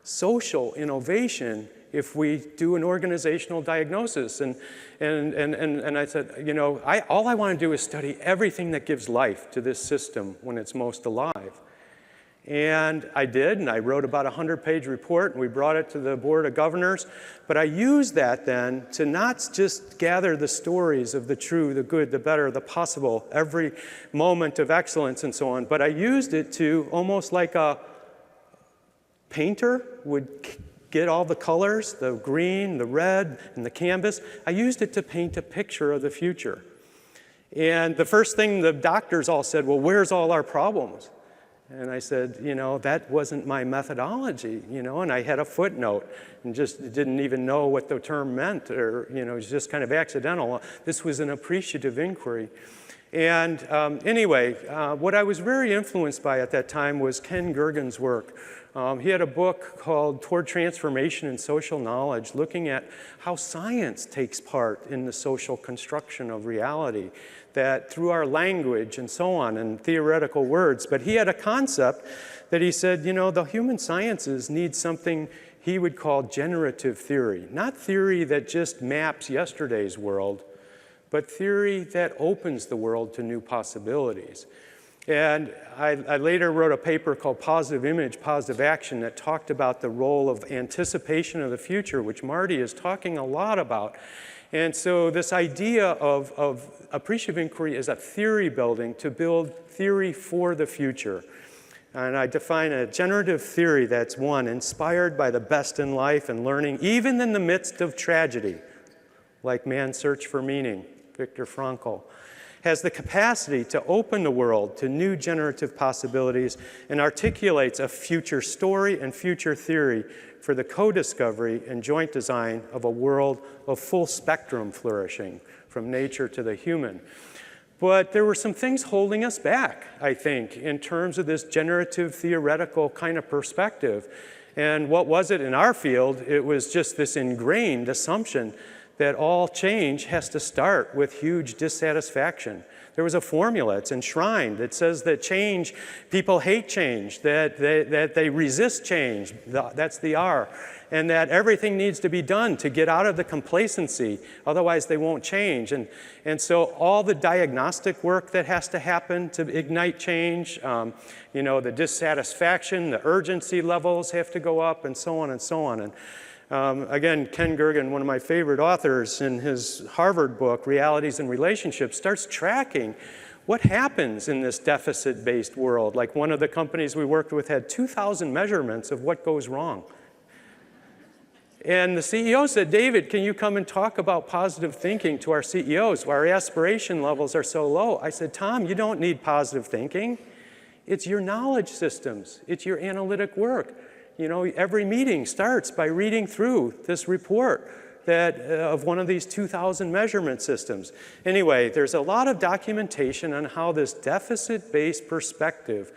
social innovation if we do an organizational diagnosis. And I said, you know, all I want to do is study everything that gives life to this system when it's most alive. And I did, and I wrote about a 100-page report, and we brought it to the Board of Governors. But I used that then to not just gather the stories of the true, the good, the better, the possible, every moment of excellence and so on, but I used it to, almost like a painter would get all the colors, the green, the red, and the canvas. I used it to paint a picture of the future. And the first thing the doctors all said, well, where's all our problems? And I said, you know, that wasn't my methodology, you know, and I had a footnote and just didn't even know what the term meant, or, you know, it was just kind of accidental. This was an appreciative inquiry. And anyway, what I was very influenced by at that time was Ken Gergen's work. He had a book called Toward Transformation in Social Knowledge, looking at how science takes part in the social construction of reality, that through our language and so on, and theoretical words. But he had a concept that he said, you know, the human sciences need something he would call generative theory. Not theory that just maps yesterday's world, but theory that opens the world to new possibilities. And I later wrote a paper called Positive Image, Positive Action that talked about the role of anticipation of the future, which Marty is talking a lot about. And so this idea of appreciative inquiry is a theory building to build theory for the future. And I define a generative theory that's, one, inspired by the best in life and learning, even in the midst of tragedy, like Man's Search for Meaning, Viktor Frankl, has the capacity to open the world to new generative possibilities and articulates a future story and future theory for the co-discovery and joint design of a world of full spectrum flourishing, from nature to the human. But there were some things holding us back, I think, in terms of this generative theoretical kind of perspective. And what was it in our field? It was just this ingrained assumption that all change has to start with huge dissatisfaction. There was a formula, it's enshrined, that says that change, people hate change, that they resist change, that's the R, and that everything needs to be done to get out of the complacency, otherwise they won't change. And so all the diagnostic work that has to happen to ignite change, you know, the dissatisfaction, the urgency levels have to go up, and so on and so on. And again, Ken Gergen, one of my favorite authors, in his Harvard book, Realities and Relationships, starts tracking what happens in this deficit-based world. Like one of the companies we worked with had 2,000 measurements of what goes wrong. And the CEO said, David, can you come and talk about positive thinking to our CEOs? Our aspiration levels are so low. I said, Tom, you don't need positive thinking. It's your knowledge systems. It's your analytic work. You know, every meeting starts by reading through this report that, of one of these 2,000 measurement systems. Anyway, there's a lot of documentation on how this deficit-based perspective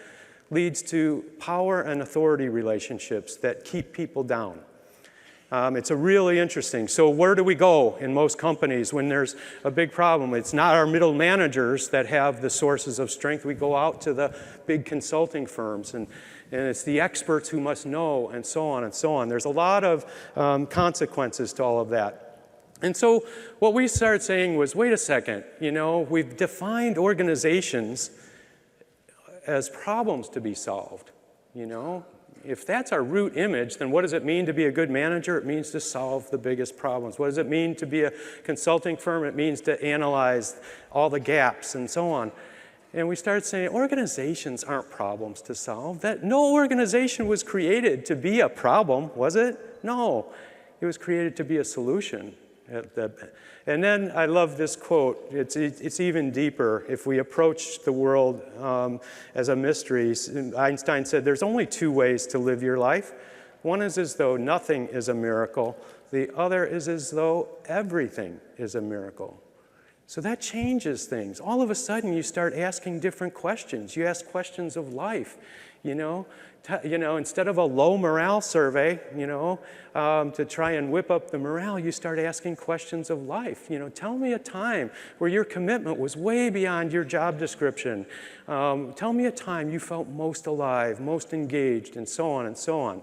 leads to power and authority relationships that keep people down. It's a really interesting. So where do we go in most companies when there's a big problem? It's not our middle managers that have the sources of strength. We go out to the big consulting firms, and it's the experts who must know, and so on and so on. There's a lot of consequences to all of that. And so what we started saying was, wait a second, you know, we've defined organizations as problems to be solved, you know. If that's our root image, then what does it mean to be a good manager? It means to solve the biggest problems. What does it mean to be a consulting firm? It means to analyze all the gaps and so on. And we started saying organizations aren't problems to solve. That no organization was created to be a problem, was it? No, it was created to be a solution. And then I love this quote. It's even deeper. If we approach the world as a mystery, Einstein said there's only two ways to live your life. One is as though nothing is a miracle. The other is as though everything is a miracle. So that changes things. All of a sudden, you start asking different questions. You ask questions of life, you know. Instead of a low morale survey, to try and whip up the morale, you start asking questions of life. You know, tell me a time where your commitment was way beyond your job description. Tell me a time you felt most alive, most engaged, and so on and so on.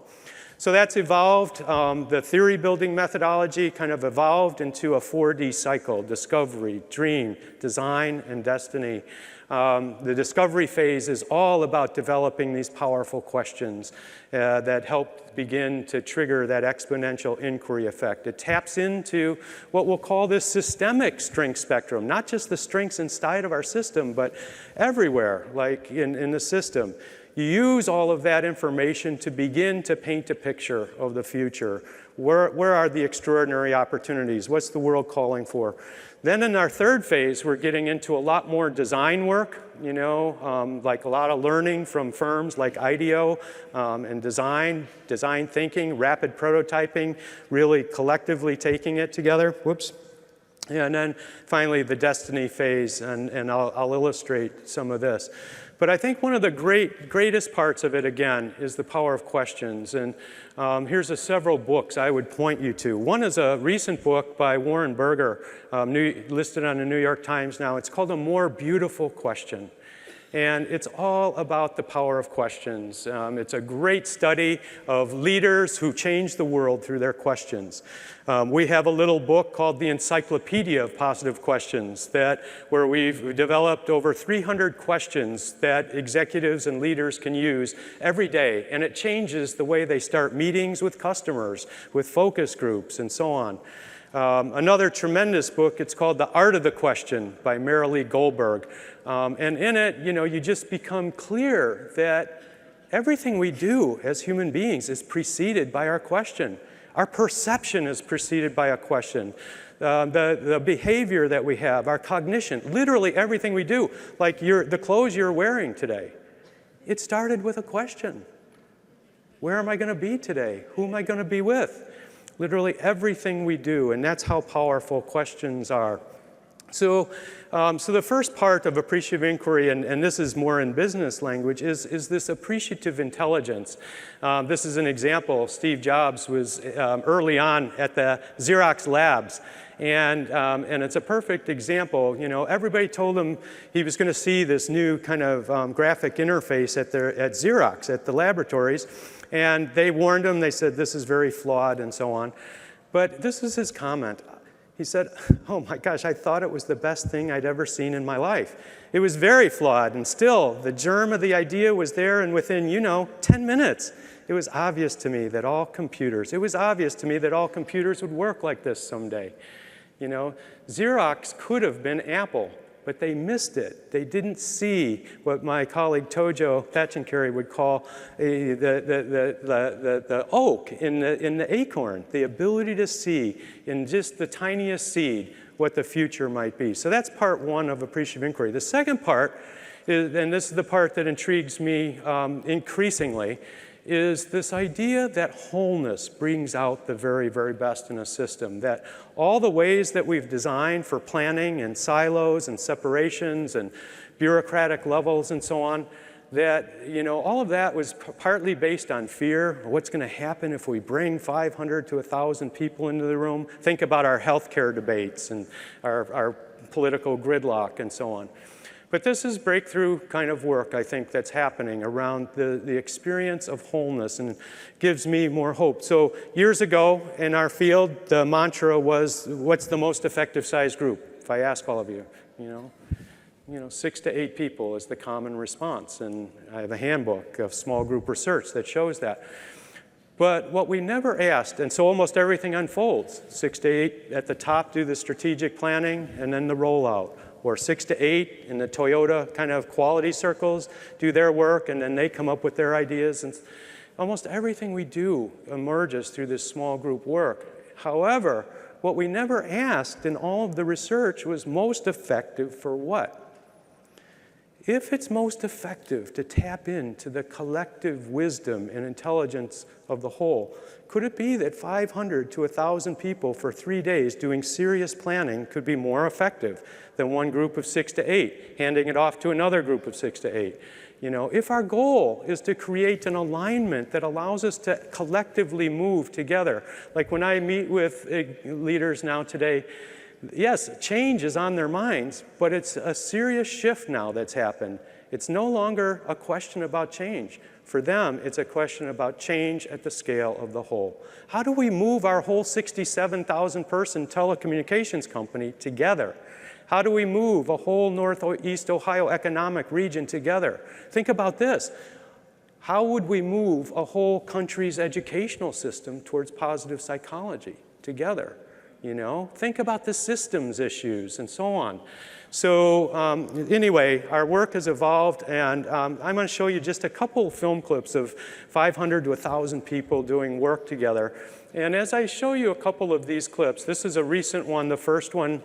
So that's evolved. The theory building methodology kind of evolved into a 4D cycle: discovery, dream, design, and destiny. The discovery phase is all about developing these powerful questions that help begin to trigger that exponential inquiry effect. It taps into what we'll call this systemic strength spectrum, not just the strengths inside of our system, but everywhere, like in the system. You use all of that information to begin to paint a picture of the future. Where are the extraordinary opportunities? What's the world calling for? Then in our third phase, we're getting into a lot more design work, like a lot of learning from firms like IDEO and design thinking, rapid prototyping, really collectively taking it together. Whoops. And then finally the destiny phase, and I'll illustrate some of this. But I think one of the greatest parts of it, again, is the power of questions. And here's several books I would point you to. One is a recent book by Warren Berger, listed on the New York Times now. It's called A More Beautiful Question. And it's all about the power of questions. It's a great study of leaders who changed the world through their questions. We have a little book called the Encyclopedia of Positive Questions where we've developed over 300 questions that executives and leaders can use every day. And it changes the way they start meetings with customers, with focus groups, and so on. Another tremendous book, it's called The Art of the Question by Marilee Goldberg. And in it, you just become clear that everything we do as human beings is preceded by our question. Our perception is preceded by a question. The behavior that we have, our cognition, literally everything we do, like the clothes you're wearing today, it started with a question. Where am I going to be today? Who am I going to be with? Literally everything we do, and that's how powerful questions are. So the first part of appreciative inquiry, and this is more in business language, is this appreciative intelligence. This is an example. Steve Jobs was early on at the Xerox labs, and it's a perfect example. Everybody told him he was going to see this new kind of graphic interface at Xerox, at the laboratories, and they warned him. They said, this is very flawed, and so on. But this is his comment. He said, oh my gosh, I thought it was the best thing I'd ever seen in my life. It was very flawed, and still, the germ of the idea was there, and within, 10 minutes, it was obvious to me that all computers would work like this someday. Xerox could have been Apple, but they missed it. They didn't see what my colleague Tojo Thatchenkari would call the oak in the acorn, the ability to see in just the tiniest seed what the future might be. So that's part one of appreciative inquiry. The second part, and this is the part that intrigues me increasingly, is this idea that wholeness brings out the very, very best in a system, that all the ways that we've designed for planning and silos and separations and bureaucratic levels and so on, that all of that was partly based on fear. What's going to happen if we bring 500 to 1,000 people into the room? Think about our healthcare debates and our political gridlock and so on. But this is breakthrough kind of work, I think, that's happening around the experience of wholeness, and gives me more hope. So years ago in our field, the mantra was, what's the most effective size group? If I ask all of you, 6 to 8 people is the common response. And I have a handbook of small group research that shows that. But what we never asked, and so almost everything unfolds. 6 to 8 at the top do the strategic planning and then the rollout. Or 6 to 8 in the Toyota kind of quality circles do their work, and then they come up with their ideas. And almost everything we do emerges through this small group work. However, what we never asked in all of the research was most effective for what? If it's most effective to tap into the collective wisdom and intelligence of the whole, could it be that 500 to 1,000 people for 3 days doing serious planning could be more effective than one group of 6 to 8, handing it off to another group of 6 to 8? If our goal is to create an alignment that allows us to collectively move together, like when I meet with leaders now today, yes, change is on their minds, but it's a serious shift now that's happened. It's no longer a question about change. For them, it's a question about change at the scale of the whole. How do we move our whole 67,000 person telecommunications company together? How do we move a whole Northeast Ohio economic region together? Think about this. How would we move a whole country's educational system towards positive psychology together? Think about the systems issues and so on. So anyway, our work has evolved, and I'm going to show you just a couple film clips of 500 to 1,000 people doing work together. And as I show you a couple of these clips, this is a recent one, the first one,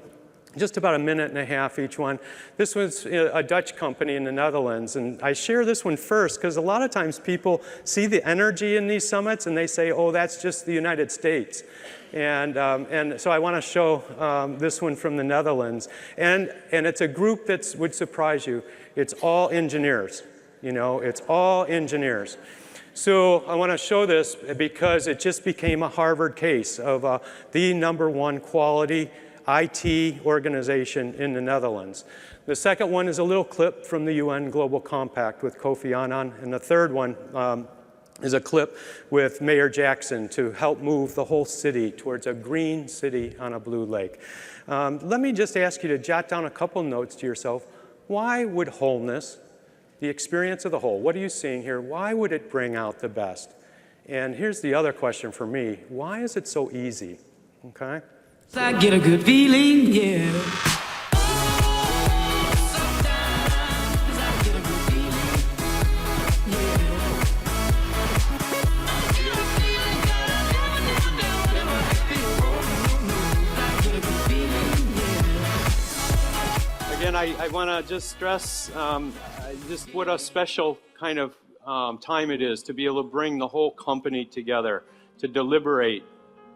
just about 1.5 minutes each one. This was a Dutch company in the Netherlands, and I share this one first because a lot of times people see the energy in these summits and they say, oh, that's just the United States. And so I want to show this one from the Netherlands. And it's a group that would surprise you. It's all engineers. It's all engineers. So I want to show this because it just became a Harvard case of the #1 quality IT organization in the Netherlands. The second one is a little clip from the UN Global Compact with Kofi Annan, and the third one is a clip with Mayor Jackson to help move the whole city towards a green city on a blue lake. Let me just ask you to jot down a couple notes to yourself. Why would wholeness, the experience of the whole, what are you seeing here? Why would it bring out the best? And here's the other question for me. Why is it so easy? Okay? I get a good feeling, yeah. Again, I want to just stress just what a special kind of time it is to be able to bring the whole company together, to deliberate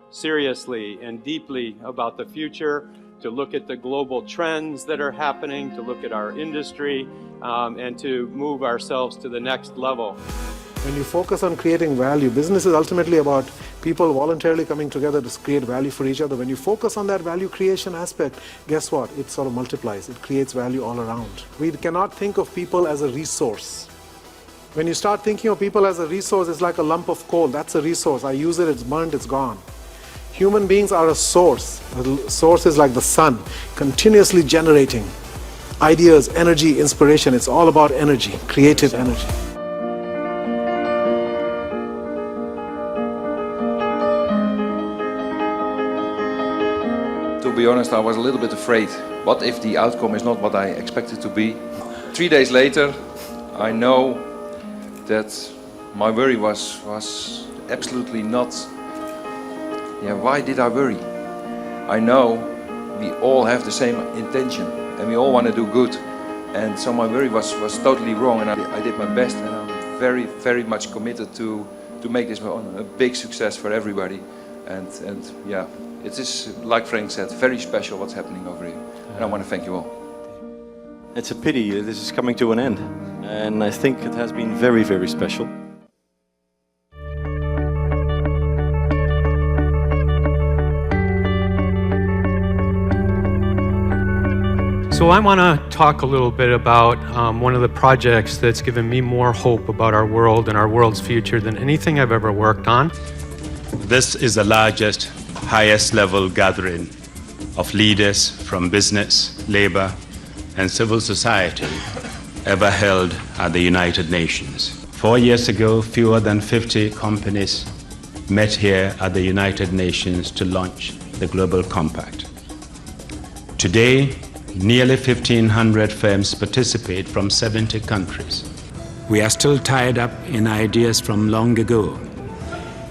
seriously and deeply about the future, to look at the global trends that are happening, to look at our industry, and to move ourselves to the next level. When you focus on creating value, business is ultimately about people voluntarily coming together to create value for each other. When you focus on that value creation aspect, guess what? It sort of multiplies. It creates value all around. We cannot think of people as a resource. When you start thinking of people as a resource, it's like a lump of coal. That's a resource. I use it, it's burnt, it's gone. Human beings are a source. A source is like the sun, continuously generating ideas, energy, inspiration. It's all about energy, creative energy. To be honest, I was a little bit afraid. What if the outcome is not what I expected to be? 3 days later, I know that my worry was absolutely not. Yeah, why did I worry? I know we all have the same intention and we all want to do good. And so my worry was totally wrong, and I did my best, and I'm very, very much committed to make this a big success for everybody. And yeah, it is, like Frank said, very special what's happening over here. And I want to thank you all. It's a pity this is coming to an end. And I think it has been very, very special. So I want to talk a little bit about one of the projects that's given me more hope about our world and our world's future than anything I've ever worked on. This is the largest, highest level gathering of leaders from business, labor, and civil society ever held at the United Nations. 4 years ago, fewer than 50 companies met here at the United Nations to launch the Global Compact. Today, nearly 1,500 firms participate from 70 countries. We are still tied up in ideas from long ago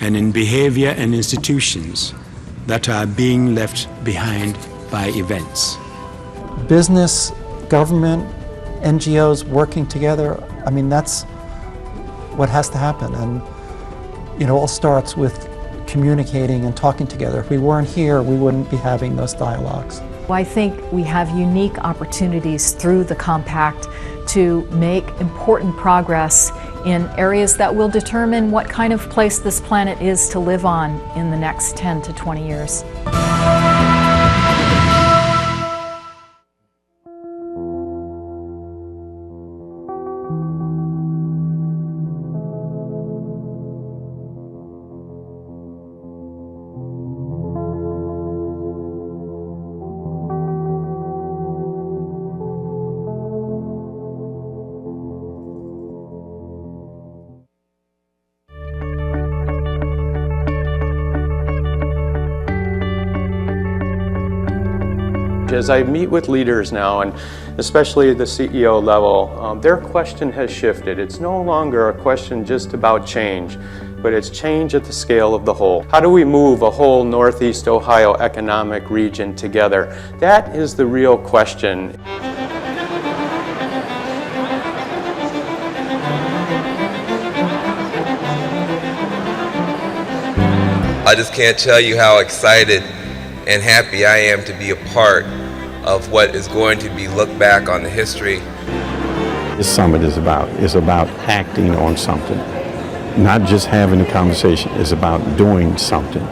and in behavior and institutions that are being left behind by events. Business, government, NGOs working together, I mean, that's what has to happen. And it all starts with communicating and talking together. If we weren't here, we wouldn't be having those dialogues. I think we have unique opportunities through the Compact to make important progress in areas that will determine what kind of place this planet is to live on in the next 10 to 20 years. As I meet with leaders now, and especially at the CEO level, their question has shifted. It's no longer a question just about change, but it's change at the scale of the whole. How do we move a whole Northeast Ohio economic region together? That is the real question. I just can't tell you how excited and happy I am to be a part of what is going to be looked back on the history. This summit is about acting on something, not just having a conversation. It's about doing something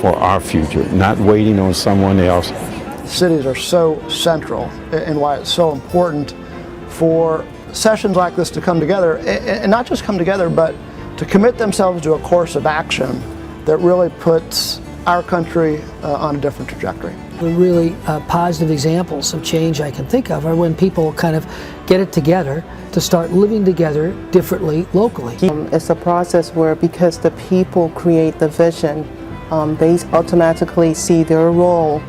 for our future, not waiting on someone else. Cities are so central, and why it's so important for sessions like this to come together, and not just come together, but to commit themselves to a course of action that really puts our country on a different trajectory. The really positive examples of change I can think of are when people kind of get it together to start living together differently locally. It's a process where, because the people create the vision, they automatically see their role,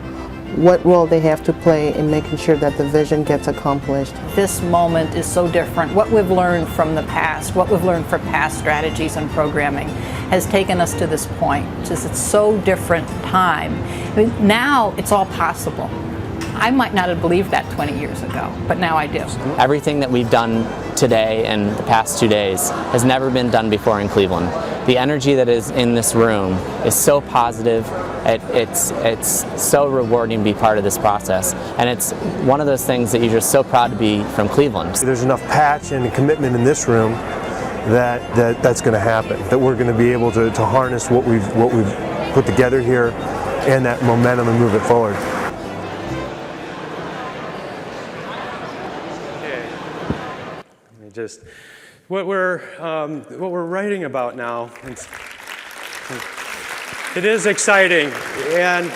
what role they have to play in making sure that the vision gets accomplished. This moment is so different. What we've learned from the past, what we've learned from past strategies and programming has taken us to this point. It's so different time. I mean, now it's all possible. I might not have believed that 20 years ago, but now I do. Everything that we've done today and the past 2 days has never been done before in Cleveland. The energy that is in this room is so positive. It's so rewarding to be part of this process, and it's one of those things that you're just so proud to be from Cleveland. There's enough passion and commitment in this room that's going to happen, that we're going to be able to harness what we've put together here and that momentum and move it forward. Just what we're writing about now. It is exciting, and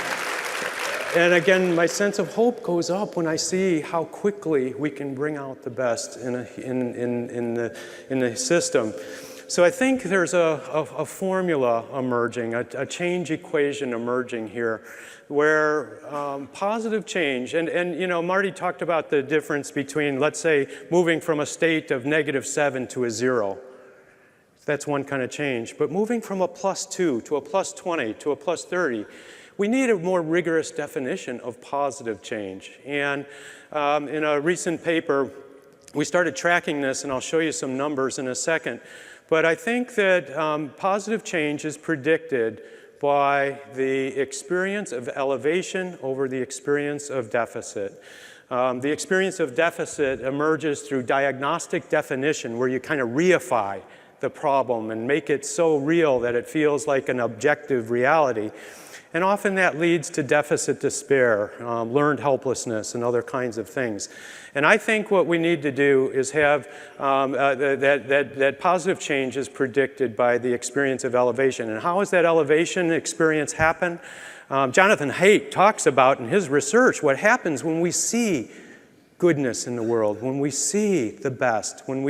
again, my sense of hope goes up when I see how quickly we can bring out the best in the system. So I think there's a formula emerging, a change equation emerging here, where positive change, and you know, Marty talked about the difference between, let's say, moving from a state of -7 to a 0. That's one kind of change. But moving from a +2 to a +20 to a +30, we need a more rigorous definition of positive change. And in a recent paper, we started tracking this, and I'll show you some numbers in a second. But I think that positive change is predicted by the experience of elevation over the experience of deficit. The experience of deficit emerges through diagnostic definition, where you kind of reify the problem and make it so real that it feels like an objective reality. And often that leads to deficit despair, learned helplessness, and other kinds of things. And I think what we need to do is have that positive change is predicted by the experience of elevation. And how does that elevation experience happen? Jonathan Haidt talks about in his research what happens when we see goodness in the world, when we see the best, and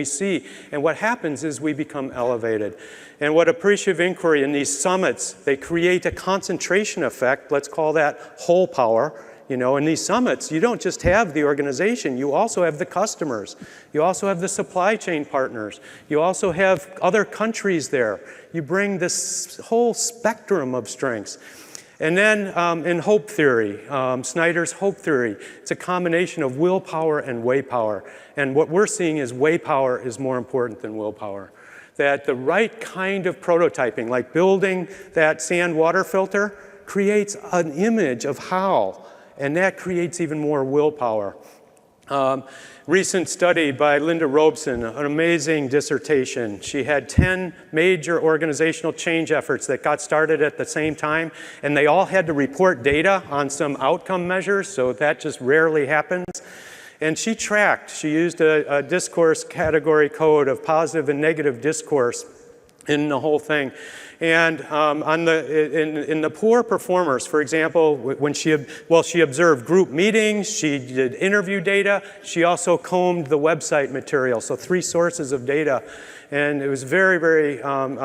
what happens is we become elevated. And what appreciative inquiry in these summits, they create a concentration effect, let's call that whole power. You know, in these summits, you don't just have the organization, you also have the customers. You also have the supply chain partners. You also have other countries there. You bring this whole spectrum of strengths. And then in hope theory, Snyder's hope theory, it's a combination of willpower and way power. And what we're seeing is way power is more important than willpower. That the right kind of prototyping, like building that sand water filter, creates an image of how, and that creates even more willpower. Recent study by Linda Robeson, an amazing dissertation. She had 10 major organizational change efforts that got started at the same time, and they all had to report data on some outcome measures, so that just rarely happens. And she used a discourse category code of positive and negative discourse in the whole thing. And in the poor performers, for example, when she observed group meetings, she did interview data, she also combed the website material, so 3 sources of data. And it was very, very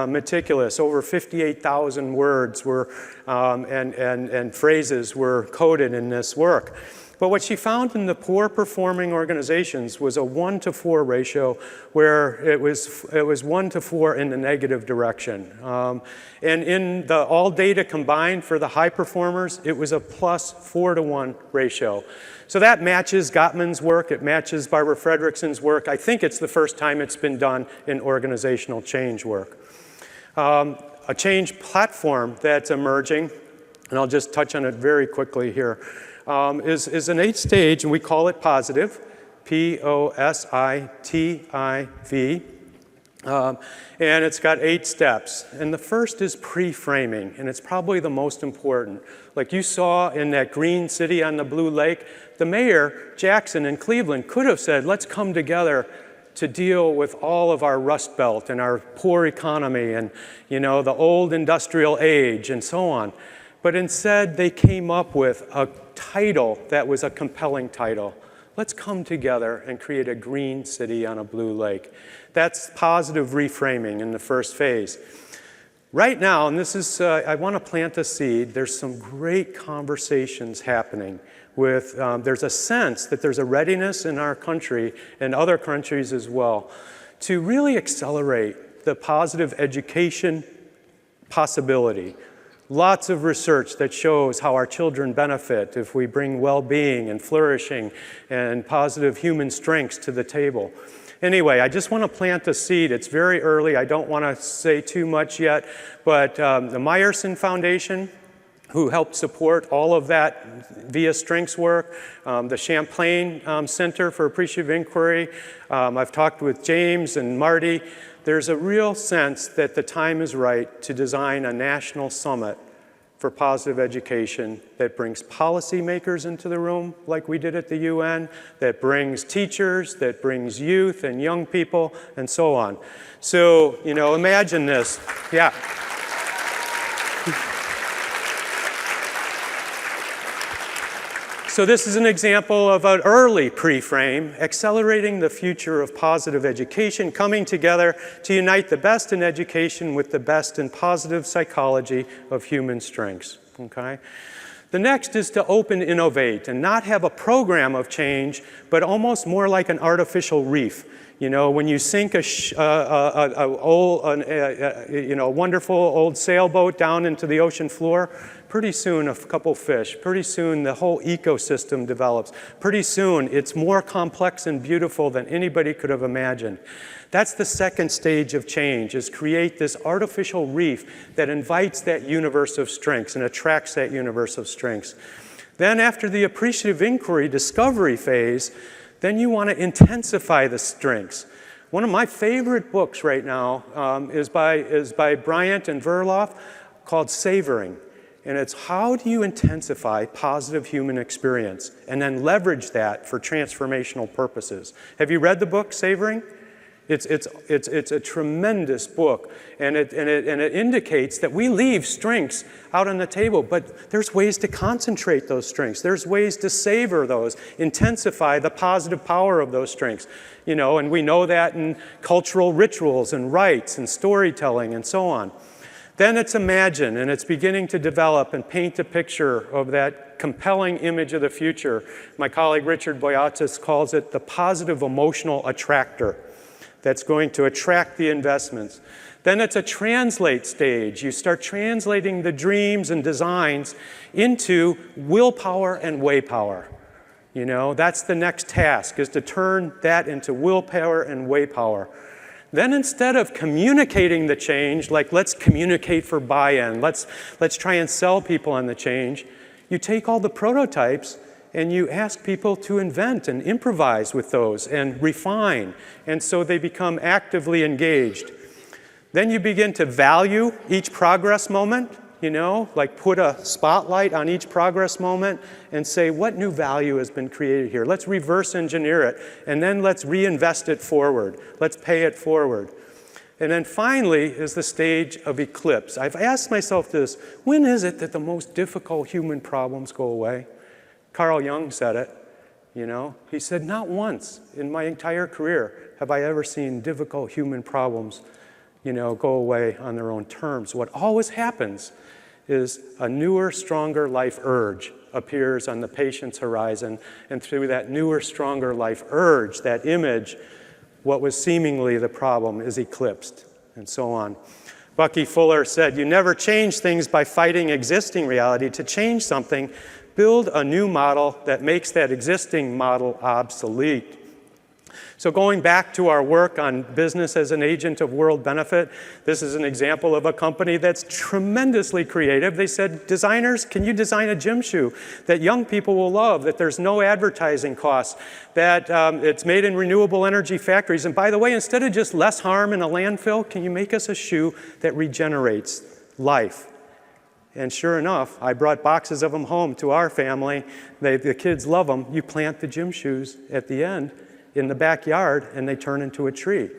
meticulous. Over 58,000 words were, and phrases were coded in this work. But what she found in the poor performing organizations was a 1-to-4 ratio, where it was 1-to-4 in the negative direction. And in the all data combined for the high performers, it was a +4-to-1 ratio. So that matches Gottman's work, it matches Barbara Fredrickson's work. I think it's the first time it's been done in organizational change work. A change platform that's emerging, and I'll just touch on it very quickly here, is an 8-stage, and we call it positive, P-O-S-I-T-I-V. And it's got 8 steps. And the first is pre-framing, and it's probably the most important. Like you saw in that green city on the blue lake, the mayor, Jackson in Cleveland, could have said, let's come together to deal with all of our Rust Belt and our poor economy and, you know, the old industrial age and so on. But instead, they came up with a title that was a compelling title. Let's come together and create a green city on a blue lake. That's positive reframing in the first phase. Right now, and this is, I want to plant a seed, there's some great conversations happening with, there's a sense that there's a readiness in our country and other countries as well to really accelerate the positive education possibility. Lots of research that shows how our children benefit if we bring well-being and flourishing and positive human strengths to the table. Anyway, I just want to plant a seed. It's very early. I don't want to say too much yet, but the Meyerson Foundation, who helped support all of that via strengths work, the Champlain Center for Appreciative Inquiry. I've talked with James and Marty. There's a real sense that the time is right to design a national summit for positive education that brings policymakers into the room like we did at the UN, that brings teachers, that brings youth and young people, and so on. So, you know, imagine this. Yeah. So this is an example of an early pre-frame, accelerating the future of positive education, coming together to unite the best in education with the best in positive psychology of human strengths, okay? The next is to open innovate and not have a program of change, but almost more like an artificial reef. You know, when you sink a wonderful old sailboat down into the ocean floor, pretty soon a couple fish, pretty soon the whole ecosystem develops. Pretty soon it's more complex and beautiful than anybody could have imagined. That's the second stage of change, is create this artificial reef that invites that universe of strengths and attracts that universe of strengths. Then after the appreciative inquiry discovery phase, then you want to intensify the strengths. One of my favorite books right now is by Bryant and Verloff called Savoring. And it's how do you intensify positive human experience and then leverage that for transformational purposes. Have you read the book, Savoring? It's a tremendous book, and it indicates that we leave strengths out on the table, but there's ways to concentrate those strengths. There's ways to savor those, intensify the positive power of those strengths. You know, and we know that in cultural rituals and rites and storytelling and so on. Then it's imagine, and it's beginning to develop and paint a picture of that compelling image of the future. My colleague Richard Boyatzis calls it the positive emotional attractor that's going to attract the investments. Then it's a translate stage. You start translating the dreams and designs into willpower and way power. You know, that's the next task, is to turn that into willpower and way power. Then instead of communicating the change, like let's communicate for buy-in, let's try and sell people on the change, you take all the prototypes and you ask people to invent and improvise with those and refine, and so they become actively engaged. Then you begin to value each progress moment, you know, like put a spotlight on each progress moment and say, what new value has been created here? Let's reverse engineer it, and then let's reinvest it forward. Let's pay it forward. And then finally is the stage of eclipse. I've asked myself this, when is it that the most difficult human problems go away? Carl Jung said it, you know. He said, not once in my entire career have I ever seen difficult human problems, you know, go away on their own terms. What always happens is a newer, stronger life urge appears on the patient's horizon, and through that newer, stronger life urge, that image, what was seemingly the problem is eclipsed, and so on. Bucky Fuller said, you never change things by fighting existing reality. To change something, build a new model that makes that existing model obsolete. So going back to our work on business as an agent of world benefit, this is an example of a company that's tremendously creative. They said, designers, can you design a gym shoe that young people will love, that there's no advertising costs, that it's made in renewable energy factories, and by the way, instead of just less harm in a landfill, can you make us a shoe that regenerates life? And sure enough, I brought boxes of them home to our family. The kids love them. You plant the gym shoes at the end in the backyard, and they turn into a tree.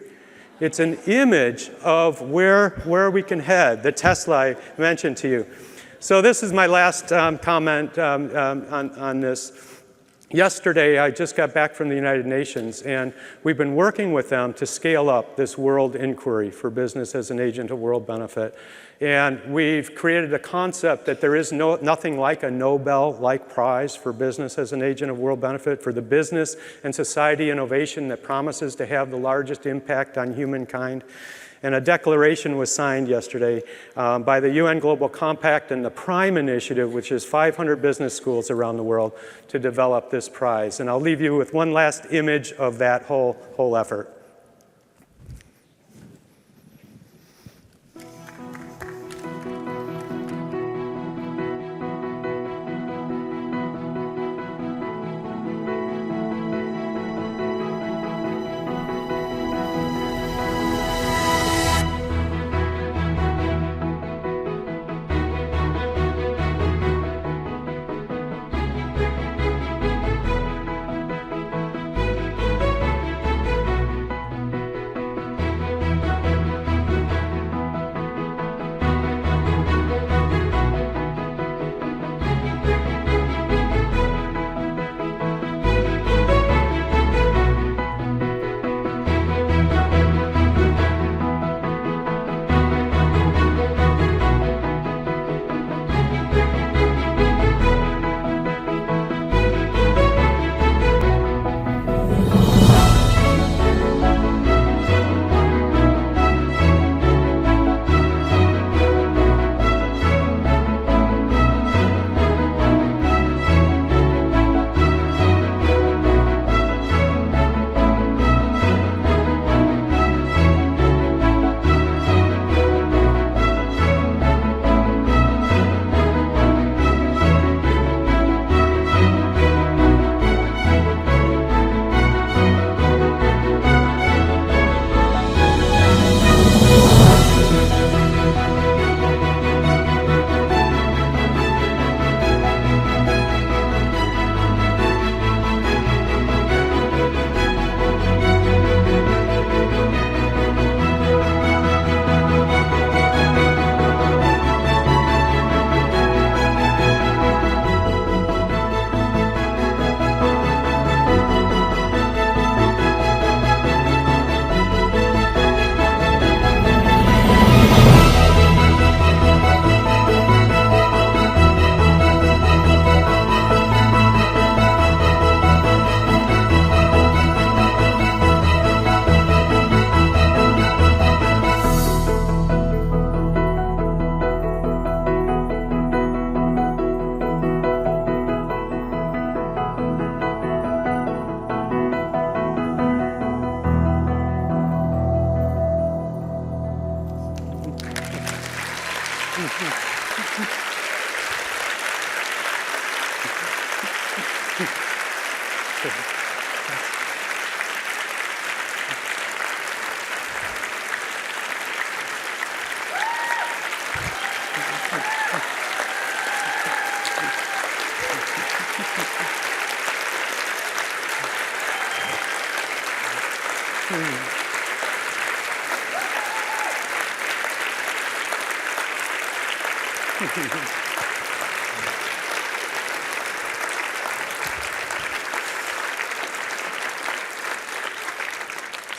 It's an image of where we can head, the Tesla I mentioned to you. So this is my last comment on this. Yesterday, I just got back from the United Nations, and we've been working with them to scale up this world inquiry for business as an agent of world benefit. And we've created a concept that there is nothing like a Nobel-like prize for business as an agent of world benefit, for the business and society innovation that promises to have the largest impact on humankind. And a declaration was signed yesterday by the UN Global Compact and the PRIME Initiative, which is 500 business schools around the world, to develop this prize. And I'll leave you with one last image of that whole effort.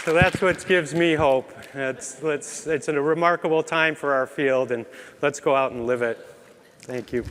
So that's what gives me hope. It's a remarkable time for our field, and let's go out and live it. Thank you.